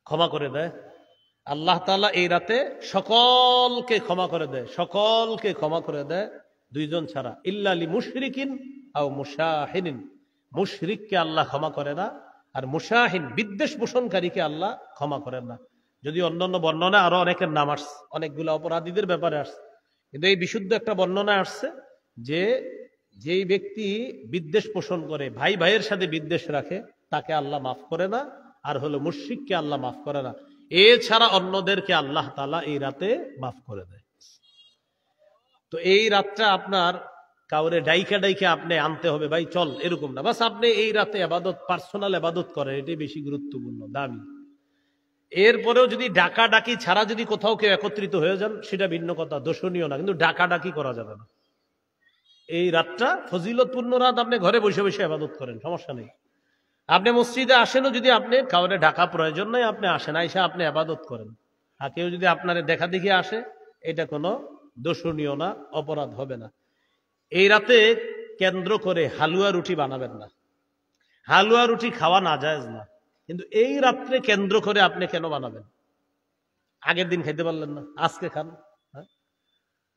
ক্ষমা করে দেয়, আল্লাহ তাআলা এই রাতে সকলকে ক্ষমা করে দেয়, সকলকে ক্ষমা করে দেয়, দুইজন ছাড়া, ইল্লা লি মুশরিকিন আও মুশাহিনিন। মুশরিককে আল্লাহ ক্ষমা করে না, আর মুশাহিন বিদ্বেষ পোষণকারীকে আল্লাহ ক্ষমা করেন না। যদি অন্যান্য বর্ণনা আরো অনেকের নাম আসছে, অনেকগুলো অপরাধীদের ব্যাপারে আসছে, কিন্তু এই বিশুদ্ধ একটা বর্ণনা আসছে যে যেই ব্যক্তি বিদ্বেষ পোষণ করে, ভাই ভাইয়ের সাথে বিদ্বেষ রাখে, তাকে আল্লাহ মাফ করে না, আর হলো মুশরিককে আল্লাহ মাফ করে না। এছাড়া অন্যদেরকে আল্লাহ তাআলা এই রাতে মাফ করে দেয়। তো এই রাতটা আপনার কাউরে ডাইকা ডাইকে আপনি আনতে হবে, ভাই চল, এরকম না। বাস আপনি এই রাতে ইবাদত, পার্সোনাল ইবাদত করেন, এটাই বেশি গুরুত্বপূর্ণ, দামি। এরপরেও যদি ডাকা ডাকি ছাড়া যদি কোথাও কেউ একত্রিত হয়ে যান, সেটা ভিন্ন কথা, দোষণীয় না, কিন্তু ডাকা ডাকি করা যাবে না। এই রাতটা ফজিলতপূর্ণ রাত, আপনি ঘরে বসে বসে ইবাদত করেন, সমস্যা নেই। আপনি মসজিদে আসেনও, যদি আপনি কাউরে ডাকা প্রয়োজন নয়, আপনি আসেন, আইসা আপনি ইবাদত করেন। আর কেউ যদি আপনার দেখা দেখে আসে, এটা কোনো দোষণীয় না, অপরাধ হবে না। এই রাতে কেন্দ্র করে হালুয়া রুটি বানাবেন না, হালুয়া রুটি খাওয়া নাজায়েজ না, কিন্তু এই রাত্রে কেন্দ্র করে আপনি কেন বানাবেন? আগের দিন খাইতে পারলেন না, আজকে খান।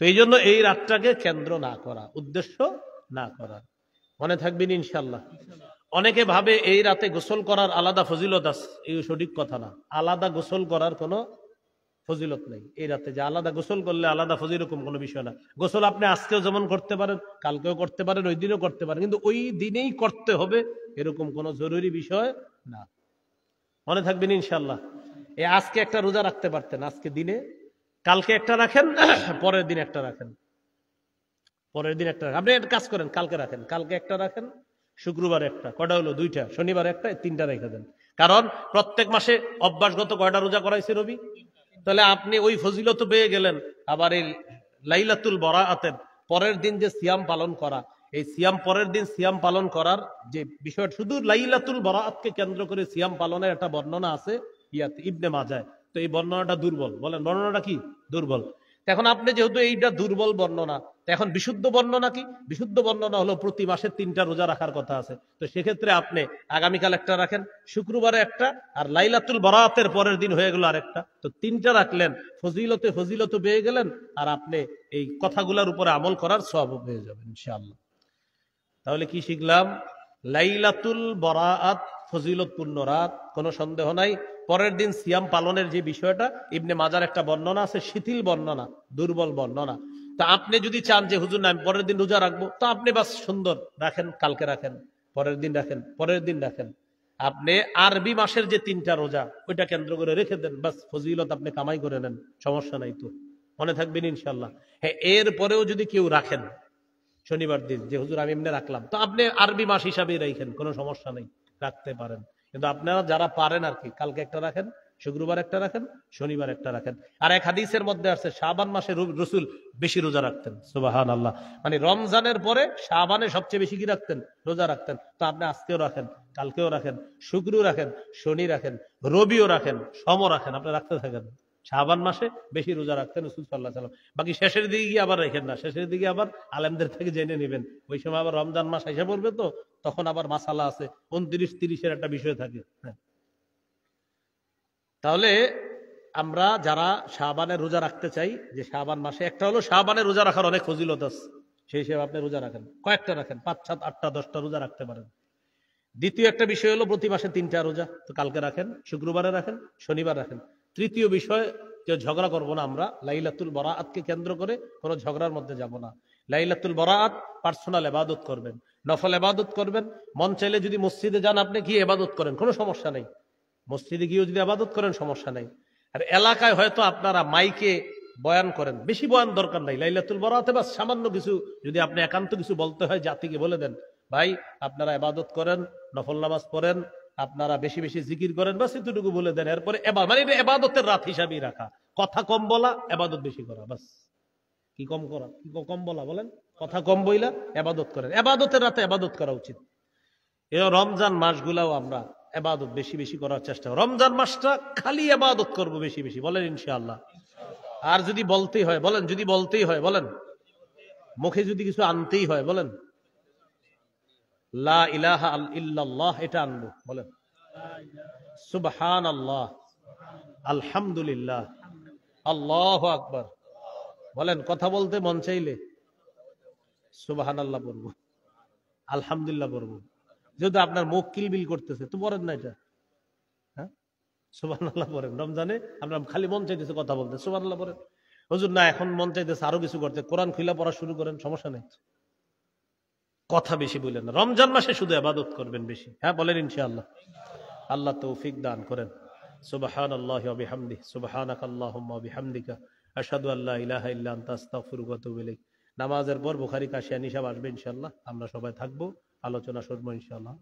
তো এই জন্য এই রাতটাকে কেন্দ্র না করা, উদ্দেশ্য না করা। মনে থাকবেন ইনশাল্লাহ। অনেকে ভাবে এই রাতে গোসল করার আলাদা ফজিলত আছে, এই সঠিক কথা না। আলাদা গোসল করার কোনো ফজিলত নেই এই রাতে, যে আলাদা গোসল করলে আলাদা ফজিল, এরকম কোনো বিষয় না। গোসল আপনি আজকেও যেমন করতে পারেন, কালকেও করতে পারেন, ওই দিনও করতে পারেন, কিন্তু ওই দিনেই করতে হবে এরকম কোনো জরুরি বিষয় না। মনে থাকবেন ইনশাল্লাহ। এই আজকে একটা রোজা রাখতে পারতেন, আজকে দিনে, কালকে একটা রাখেন, পরের দিন একটা রাখেন, পরের দিন একটা রাখেন। আপনি একটা কাজ করেন, কালকে রাখেন, কালকে একটা রাখেন, শুক্রবার একটা, কয়টা হলো? 2টা। শনিবার একটা, 3টা রেখে দেন। কারণ প্রত্যেক মাসে অভ্যাসগত কয়টা রোজা করাইছে রবি? তাহলে আপনি ওই ফজিলত পেয়ে গেলেন। আবার এই লাইলাতুল বরাআতের পরের দিন যে সিয়াম পালন করা, এই সিয়াম পরের দিন সিয়াম পালন করার যে বিষয়টা, শুধু লাইলাতুল বরাআতকে কেন্দ্র করে সিয়াম পালনের একটা বর্ণনা আছে ইয়াতে ইবনে মাজায়। তো এই বর্ণনাটা দুর্বল। বলেন বর্ণনাটা কি? দুর্বল। এখন আপনি যেহেতু এইটা দুর্বল বর্ণনা, এখন বিশুদ্ধ বর্ণনা কি? বিশুদ্ধ বর্ণনা হলো প্রতি মাসে 3টা রোজা রাখার কথা আছে। তো সেক্ষেত্রে আপনি আগামীকাল একটা রাখেন, শুক্রবারে একটা, আর লাইলাতুল বরাআতের পরের দিন হয়ে গেল আরেকটা। তো 3টা রাখলেন, ফজিলতে পেয়ে গেলেন, আর আপনি এই কথাগুলোর উপরে আমল করার সওয়াব পেয়ে যাবেন ইনশাআল্লাহ। তাহলে কি শিখলাম? লাইলাতুল বরাআত ফজিলতপূর্ণ রাত, কোনো সন্দেহ নাই। পরের দিন সিয়াম পালনের যে বিষয়টা, ইবনে মাজার একটা বর্ণনা আছে, শিথিল বর্ণনা, দুর্বল বর্ণনা। তা আপনি যদি চান যে হুজুর না আমি পরের দিন রোজা রাখবো, তো আপনি বাস সুন্দর রাখেন, কালকে রাখেন, পরের দিন রাখেন, পরের দিন রাখেন। আপনি আরবি মাসের যে 3টা রোজা, ওইটা কেন্দ্র করে রেখে দেন, বাস ফজিলত আপনি কামাই করে নেন, সমস্যা নাই তো। মনে থাকবেন ইনশাল্লাহ। হ্যাঁ, এর পরেও যদি কেউ রাখেন শনিবার দিন, যে হুজুর আমি এমনি রাখলাম, তো আপনি আরবি মাস হিসাবেই রাখেন, কোনো সমস্যা নেই, রাখতে পারেন। কিন্তু আপনারা যারা পারেন আর কি, কালকে একটা রাখেন, শুক্রবার একটা রাখেন, শনিবার একটা রাখেন। আর এক হাদিসের মধ্যে আছে শাবান মাসে রসুল বেশি রোজা রাখতেন। সুবহানাল্লাহ। মানে রমজানের পরে শাবানে সবচেয়ে বেশি কি রাখতেন? রোজা রাখতেন। তো আপনি আজকেও রাখেন, কালকেও রাখেন, শুক্রও রাখেন, শনি রাখেন, রবিও রাখেন, সমও রাখেন, আপনি রাখতে থাকেন। শাবান মাসে বেশি রোজা রাখতেন রাসূল সাল্লাল্লাহু আলাইহি ওয়াসাল্লাম। বাকি শেষের দিকে গিয়ে আবার রেখেন না, শেষের দিকে আবার আলেমদের থেকে জেনে নেবেন। ওই সময় আবার রমজান মাস এসে পড়বে, তো তখন আবার মাসালা আছে, 29-30-এর একটা বিষয় থাকে। হ্যাঁ, তাহলে আমরা যারা শাবানের রোজা রাখতে চাই, যে শাবান মাসে একটা হলো শাবানের রোজা রাখার অনেক ফজিলত আছে, সেই হিসেবে আপনি রোজা রাখেন, কয়েকটা রাখেন, 5, 7, 8টা 10টা রোজা রাখতে পারেন। দ্বিতীয় একটা বিষয় হলো প্রতি মাসে 3টা রোজা, তো কালকে রাখেন, শুক্রবারে রাখেন, শনিবার রাখেন। তৃতীয় বিষয়, কেউ ঝগড়া করবো না আমরা, লাইলাতুল বরাআতকে কেন্দ্র করে কোনো ঝগড়ার মধ্যে যাব না। লাইলাতুল বরাআত পার্সোনাল ইবাদত করবেন, নফল ইবাদত করবেন। মন চাইলে যদি মসজিদে যান, আপনি গিয়ে ইবাদত করেন, কোনো সমস্যা নেই। মসজিদে গিয়েও যদি ইবাদত করেন, সমস্যা নেই। আর এলাকায় হয়তো আপনারা মাইকে বয়ান করেন, বেশি বয়ান দরকার নাই। লাইলাতুল বরাআতে বাস সামান্য কিছু, যদি আপনি একান্ত কিছু বলতে হয়, জাতিকে বলে দেন, ভাই আপনারা ইবাদত করেন, নফল নামাজ পড়েন, আপনারা বেশি বেশি জিকির করেন, বাস এতটুকু বলে দেন। এরপরে মানে এটা ইবাদতের রাত হিসাবেই রাখা, কথা কম বলা, ইবাদত বেশি করা, বাস। কি কম করা, কি কম বলা? বলেন, কথা কম বইলা ইবাদত করেন। ইবাদতের রাতে ইবাদত করা উচিত। এই রমজান মাসগুলাও আমরা ইবাদত বেশি বেশি করার চেষ্টা করব। রমজান মাসটা খালি ইবাদত করব বেশি বেশি, বলেন ইনশাআল্লাহ। আর যদি বলতেই হয় বলেন, যদি বলতেই হয় বলেন, মুখে যদি কিছু আনতেই হয় বলেন, লা ইলাহা ইল্লাল্লাহ, এটা আনবো, বলেন সুবহানাল্লাহ, আলহামদুলিল্লাহ, আল্লাহু আকবার। বলেন, কথা বলতে মন চাইলে সুবহানাল্লাহ পড়বো, আলহামদুলিল্লাহ পড়বো। যেহেতু আপনার মুখ কিলবিল করতেছে, তো পড়েন না এটা, হ্যাঁ, সুবহানাল্লাহ পড়েন। রমজানে আমরা খালি মন চাইতেছে কথা বলতে, সুবহানাল্লাহ পড়েন। হুজুর না, এখন মন চাইতেছে আরো কিছু করতে, কোরআন খুলে পড়া শুরু করেন, সমস্যা নেই, কথা বেশি বললেন না। রমজান মাসে শুধু ইবাদত করবেন বেশি, হ্যাঁ বলেন ইনশাআল্লাহ। আল্লাহ তৌফিক দান করেন। সুবহানাল্লাহি ওয়া বিহামদিহি, সুবহানাকাল্লাহুম্মা ওয়া বিহামদিকা, আশহাদু আল্লা ইলাহা ইল্লা আনতা, আস্তাগফিরুকা ওয়া আতুবু ইলাইক। নামাজের পর বুখারী কাশিয়ান হিসাব আসবে ইনশাআল্লাহ, আমরা সবাই থাকবো, আলোচনা শুনবো ইনশাআল্লাহ।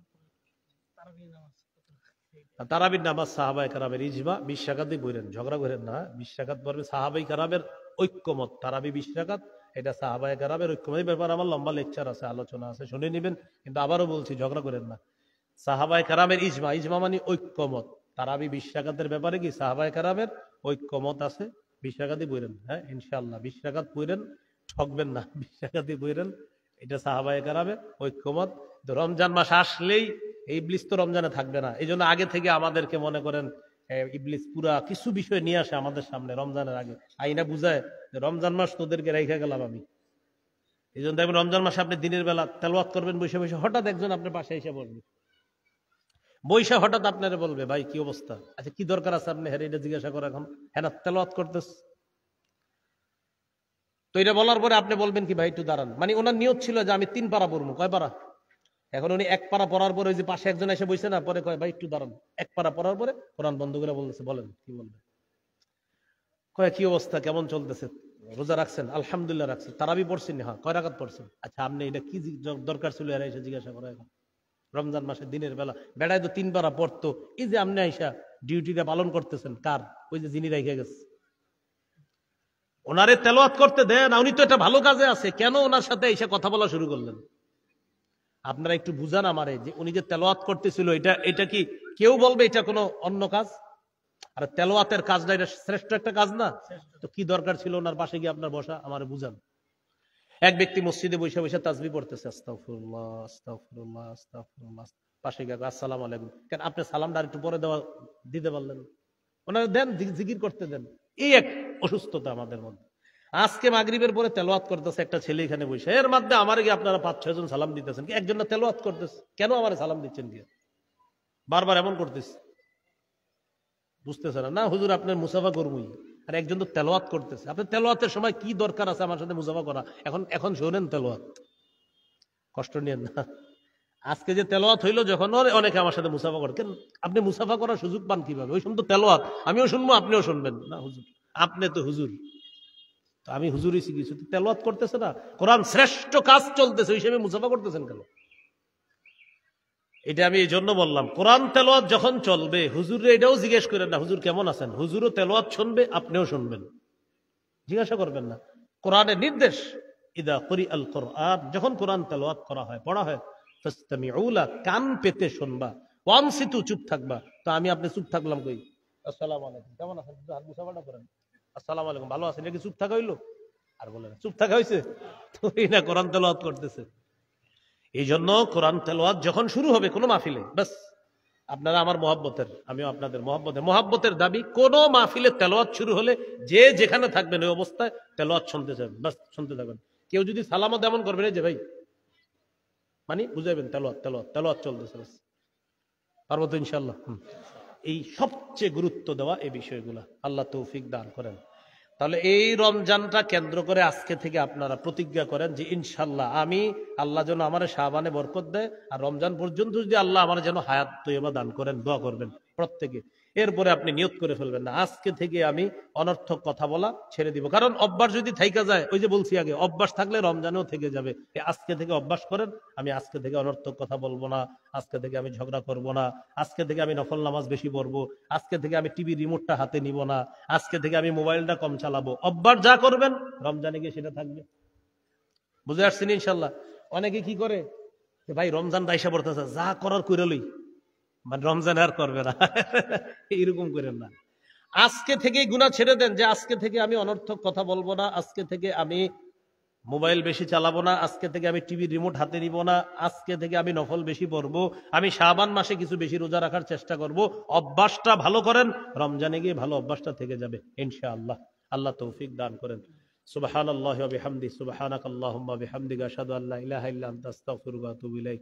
তারাবির নামাজ সাহাবায়ে কেরামের ইজমা, 20 রাকাত দিয়ে পড়েন, ঝগড়া করেন না। 20 রাকাত পড়বে, সাহাবায়ে কেরামের ঐক্যমত। তারাবি 20 রাকাত, এটা সাহাবায়ে কেরামের ঐক্যমত। এই ব্যাপারে আমার লম্বা লেকচার আছে, আলোচনা আছে, শুনে নেবেন। কিন্তু আবারও বলছি, ঝগড়া করেন না। সাহাবায়ে কেরামের ইজমা, ইজমা মানে ঐক্যমত। তারাবি 20 রাকাতের ব্যাপারে কি সাহাবায়ে কেরামের ঐক্যমত আছে। 20 রাকাতই পড়েন, হ্যাঁ ইনশাআল্লাহ। 20 রাকাত পড়েন, ঠকবেন না, 20 রাকাতই পড়েন, এটা সাহাবায়ে কেরামের ঐক্যমত। তো রমজান মাস আসলেই এই ইবলিস তো রমজানে থাকবে না, এই জন্য আগে থেকে আমাদেরকে মনে করেন ইবলিস পুরা কিছু বিষয় নিয়ে আসে আমাদের সামনে রমজানের আগে, আইনা বুঝায় যে রমজান মাস তোদেরকে রেখে গেলাম আমি। এই জন্য দেখবেন রমজান মাসে আপনি দিনের বেলা তেলাওয়াত করবেন বসে বসে, হঠাৎ একজন আপনার পাশে এসে বসবে, বৈশা হঠাৎ আপনারা বলবে ভাই কি অবস্থা, আচ্ছা কি দরকার আছে আপনি হ্যাঁ এটা জিজ্ঞাসা করে এখন, হ্যাঁ না তেলাওয়াত করতেছ। তো এটা বলার পরে আপনি বলবেন কি ভাই একটু দাঁড়ান, মানে ওনার নিয়ত ছিল যে আমি 3 পারা পড়বো, কয় পারা, এখন উনি 1 পারা পড়ার পরে ওই যে পাশে একজন এসে বসে না, পরে কয় ভাই একটু দাঁড়ান, 1 পারা পড়ার পরে কোরআন বন্ধ করে বলতেছে বলেন কি বলবেন, কয় কি অবস্থা কেমন চলতেছে, রোজা রাখছেন, আলহামদুলিল্লাহ রাখছেন, তারাবি পড়ছেন, হ্যাঁ কয় রাকাত পড়ছেন, আচ্ছা আপনি এটা কি দরকার ছিল এরা এসে জিজ্ঞাসা করে এখন রমজান মাসে দিনের বেলা, বেড়ায় তো 3 পারা পড়তো, এই যে আপনি আইসা ডিউটিটা পালন করতেছেন কার, ওই যে যিনি রেখে গেছে ওনারে তেলাওয়াত করতে দেন, উনি তো এটা ভালো কাজে আছে, কেন ওনার সাথে এসে কথা বলা শুরু করলেন? আপনারা একটু বুঝান আমারে যে উনি যে তেলাওয়াত করতেছিল এটা কি কেউ বলবে এটা কোনো অন্য কাজ? আর তেলাওয়াতের কাজটা এটা শ্রেষ্ঠ একটা কাজ না? তো কি দরকার ছিল ওনার পাশে গিয়ে আপনার বসা? আমারে বুঝান। এক ব্যক্তি মসজিদে বসে বসে তাসবিহ পড়তেছে, আস্তাগফিরুল্লাহ আস্তাগফিরুল্লাহ আস্তাগফিরুল্লাহ, পাশে গিয়ে আসসালামু আলাইকুম, কেন আপনি সালামটা একটু পরে দিতে পারলেন? ওনারা দেন, জিকির করতে দেন। এই এক অসুস্থতা আমাদের মধ্যে। আজকে মাগরিবের পরে তেলাওয়াত করতেছে একটা ছেলে এখানে বসে, এর মধ্যে আমার গিয়ে আপনারা 5-6 জন সালাম দিতেছেন, কি একজন না তেলাওয়াত করতেছে, কেন আমার সালাম দিচ্ছেন গিয়ে? বারবার এমন করতেছে, বুঝতেছে না হুজুর আপনার মুসাফা করবই, আর একজন তো তেলাওয়াত করতেছে, আপনি তেলাওয়াতের সময় কি দরকার আছে আমার সাথে মুসাফা করা? এখন শোনেন তেলাওয়াত, কষ্ট নিয়েন না। আজকে যে তেলাওয়াত হইলো যখন অনেকে আমার সাথে মুসাফা করে, কেন আপনি মুসাফা করার সুযোগ পান কিভাবে? ওই সময় তো তেলাওয়াত, আমিও শুনবো আপনিও শুনবেন না। হুজুর আপনি তো হুজুর, তো আমি হুজুরই শিখেছি, তেলাওয়াত করতেছে না, কোরআন শ্রেষ্ঠ কাজ চলতেছে, ওই হিসেবে মুসাফা করতেছেন কেন? এটা আমি এই জন্য বললাম, কোরআন তেলাওয়াত যখন চলবে হুজুরে এটাও জিজ্ঞেস করেন না হুজুর কেমন আছেন, হুজুরও তেলাওয়াত শুনবে আপনিও শুনবেন, জিজ্ঞাসা করবেন না। কোরআনের নির্দেশ ইদা কুরিআল কোরআন, যখন কোরআন তেলাওয়াত করা হয় পড়া হয়, ফাসতামিউ লা, কান পেতে শুনবা, ওয়ানসিতু, চুপ থাকবা। তো আমি আপনি চুপ থাকলাম কই, আসসালামু আলাইকুম কেমন আছেন, হাত মুসাফাটা করেন, আসসালামু আলাইকুম ভালো আছেন, এটা কি চুপ থাকা হইলো? আর বলেন চুপ থাকা হয়েছে? তো এই না কোরআন তেলাওয়াত করতেছে। এই জন্য কোরআন তেলাওয়াত যখন শুরু হবে কোনো মাহফিলে, বাস আপনারা আমার মহব্বতের, আমিও আপনাদের মহব্বতের দাবি, কোন মাহফিলে তেলাওয়াত শুরু হলে যে যেখানে থাকবেন ওই অবস্থায় তেলাওয়াত শুনতে যাবেন, বাস শুনতে থাকবেন। কেউ যদি সালামত এমন করবেন যে ভাই মানে বুঝাইবেন তেলাওয়াত তেলাওয়াত তেলাওয়াত চলতেছে, বাস। পারবো তো ইনশাআল্লাহ। এই সবচেয়ে গুরুত্ব দেওয়া এই বিষয়গুলা, আল্লাহ তৌফিক দান করেন। তাহলে এই রমজানটা কেন্দ্র করে আজকে থেকে আপনারা প্রতিজ্ঞা করেন যে ইনশাল্লাহ আমি, আল্লাহ যেন আমার শাবানে বরকত দেয়, আর রমজান পর্যন্ত যদি আল্লাহ আমার যেন হায়াত তৈয়বা দান করেন, দোয়া করবেন প্রত্যেকে। এরপরে আপনি নিয়ত করে ফেলবেন না আজকে থেকে আমি অনর্থক কথা বলা ছেড়ে দিব, কারণ অভ্যাস যদি থাইকা যায়, ওই যে বলছি আগে, অভ্যাস থাকলে রমজানেও থেকে যাবে। আজকে থেকে অভ্যাস করেন, আমি আজকে থেকে অনর্থক কথা বলবো না, আজকে থেকে আমি ঝগড়া করব না, আজকে থেকে আমি নফল নামাজ বেশি পড়বো, আজকে থেকে আমি টিভি রিমোটটা হাতে নিব না, আজকে থেকে আমি মোবাইলটা কম চালাবো। অভ্যাস যা করবেন রমজানে গিয়ে সেটা থাকবে। বুঝে আসছেন ইনশাল্লাহ? অনেকে কি করে যে ভাই রমজান দায়সা পড়তেছে, যা করার করে লই, মানে রমজান আর করবে না, এরকম করেন না। আজকে থেকে গুনাহ ছেড়ে দেন, যে আজকে থেকে আমি অনর্থক কথা বলবো না, আজকে থেকে আমি মোবাইল বেশি চালাবো না, আজকে থেকে আমি টিভি রিমোট হাতে নিব না, আজকে থেকে আমি নফল বেশি পড়বো, আমি শাবান মাসে কিছু বেশি রোজা রাখার চেষ্টা করব। অভ্যাসটা ভালো করেন, রমজানে গিয়ে ভালো অভ্যাসটা থেকে যাবে ইনশাআল্লাহ। আল্লাহ তৌফিক দান করেন। সুবহানাল্লাহি ওয়া বিহামদিহি, সুবহানাকাল্লাহুম্মা বিহামদিকা, আশহাদু আল্লা ইলাহা ইল্লা আনতা, আস্তাগফিরুকা ওয়া আতুবু ইলাইক।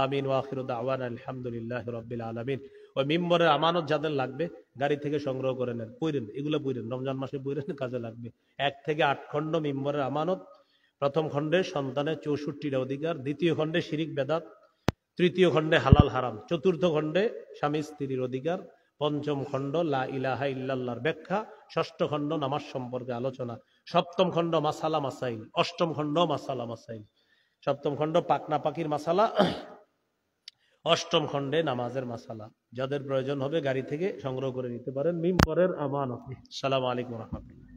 আমিন ওয়া আখিরু দাওয়ানা আলহামদুলিল্লাহি রাব্বিল আলামিন। ওই মিম্বরের আমানত যাদের লাগবে গাড়ি থেকে সংগ্রহ করে নেন, পড়েন, এগুলো পড়েন, রমজান মাসে পড়েন, কাজে লাগবে। 1 থেকে 8 খণ্ড মিম্বরের আমানত। প্রথম খণ্ডে সন্তানের 64টা অধিকার, দ্বিতীয় খণ্ডে শিরিক বেদাত, তৃতীয় খণ্ডে হালাল হারাম, চতুর্থ খণ্ডে স্বামী স্ত্রীর অধিকার, পঞ্চম খণ্ড লা ইলাহা ইল্লাল্লাহর ব্যাখ্যা, ষষ্ঠ খণ্ড নামাজ সম্পর্কে আলোচনা, সপ্তম খণ্ড মাসালা মাসাইল, অষ্টম খণ্ড মাসালা মাসাইল, সপ্তম খণ্ড পাকনা পাকির মাসালা, অষ্টম খণ্ডে নামাজের মাসালা। যাদের প্রয়োজন হবে গাড়ি থেকে সংগ্রহ করে নিতে পারেন মিম্বরের আমানত। আসসালামু আলাইকুম ওয়া রাহমাতুল্লাহ।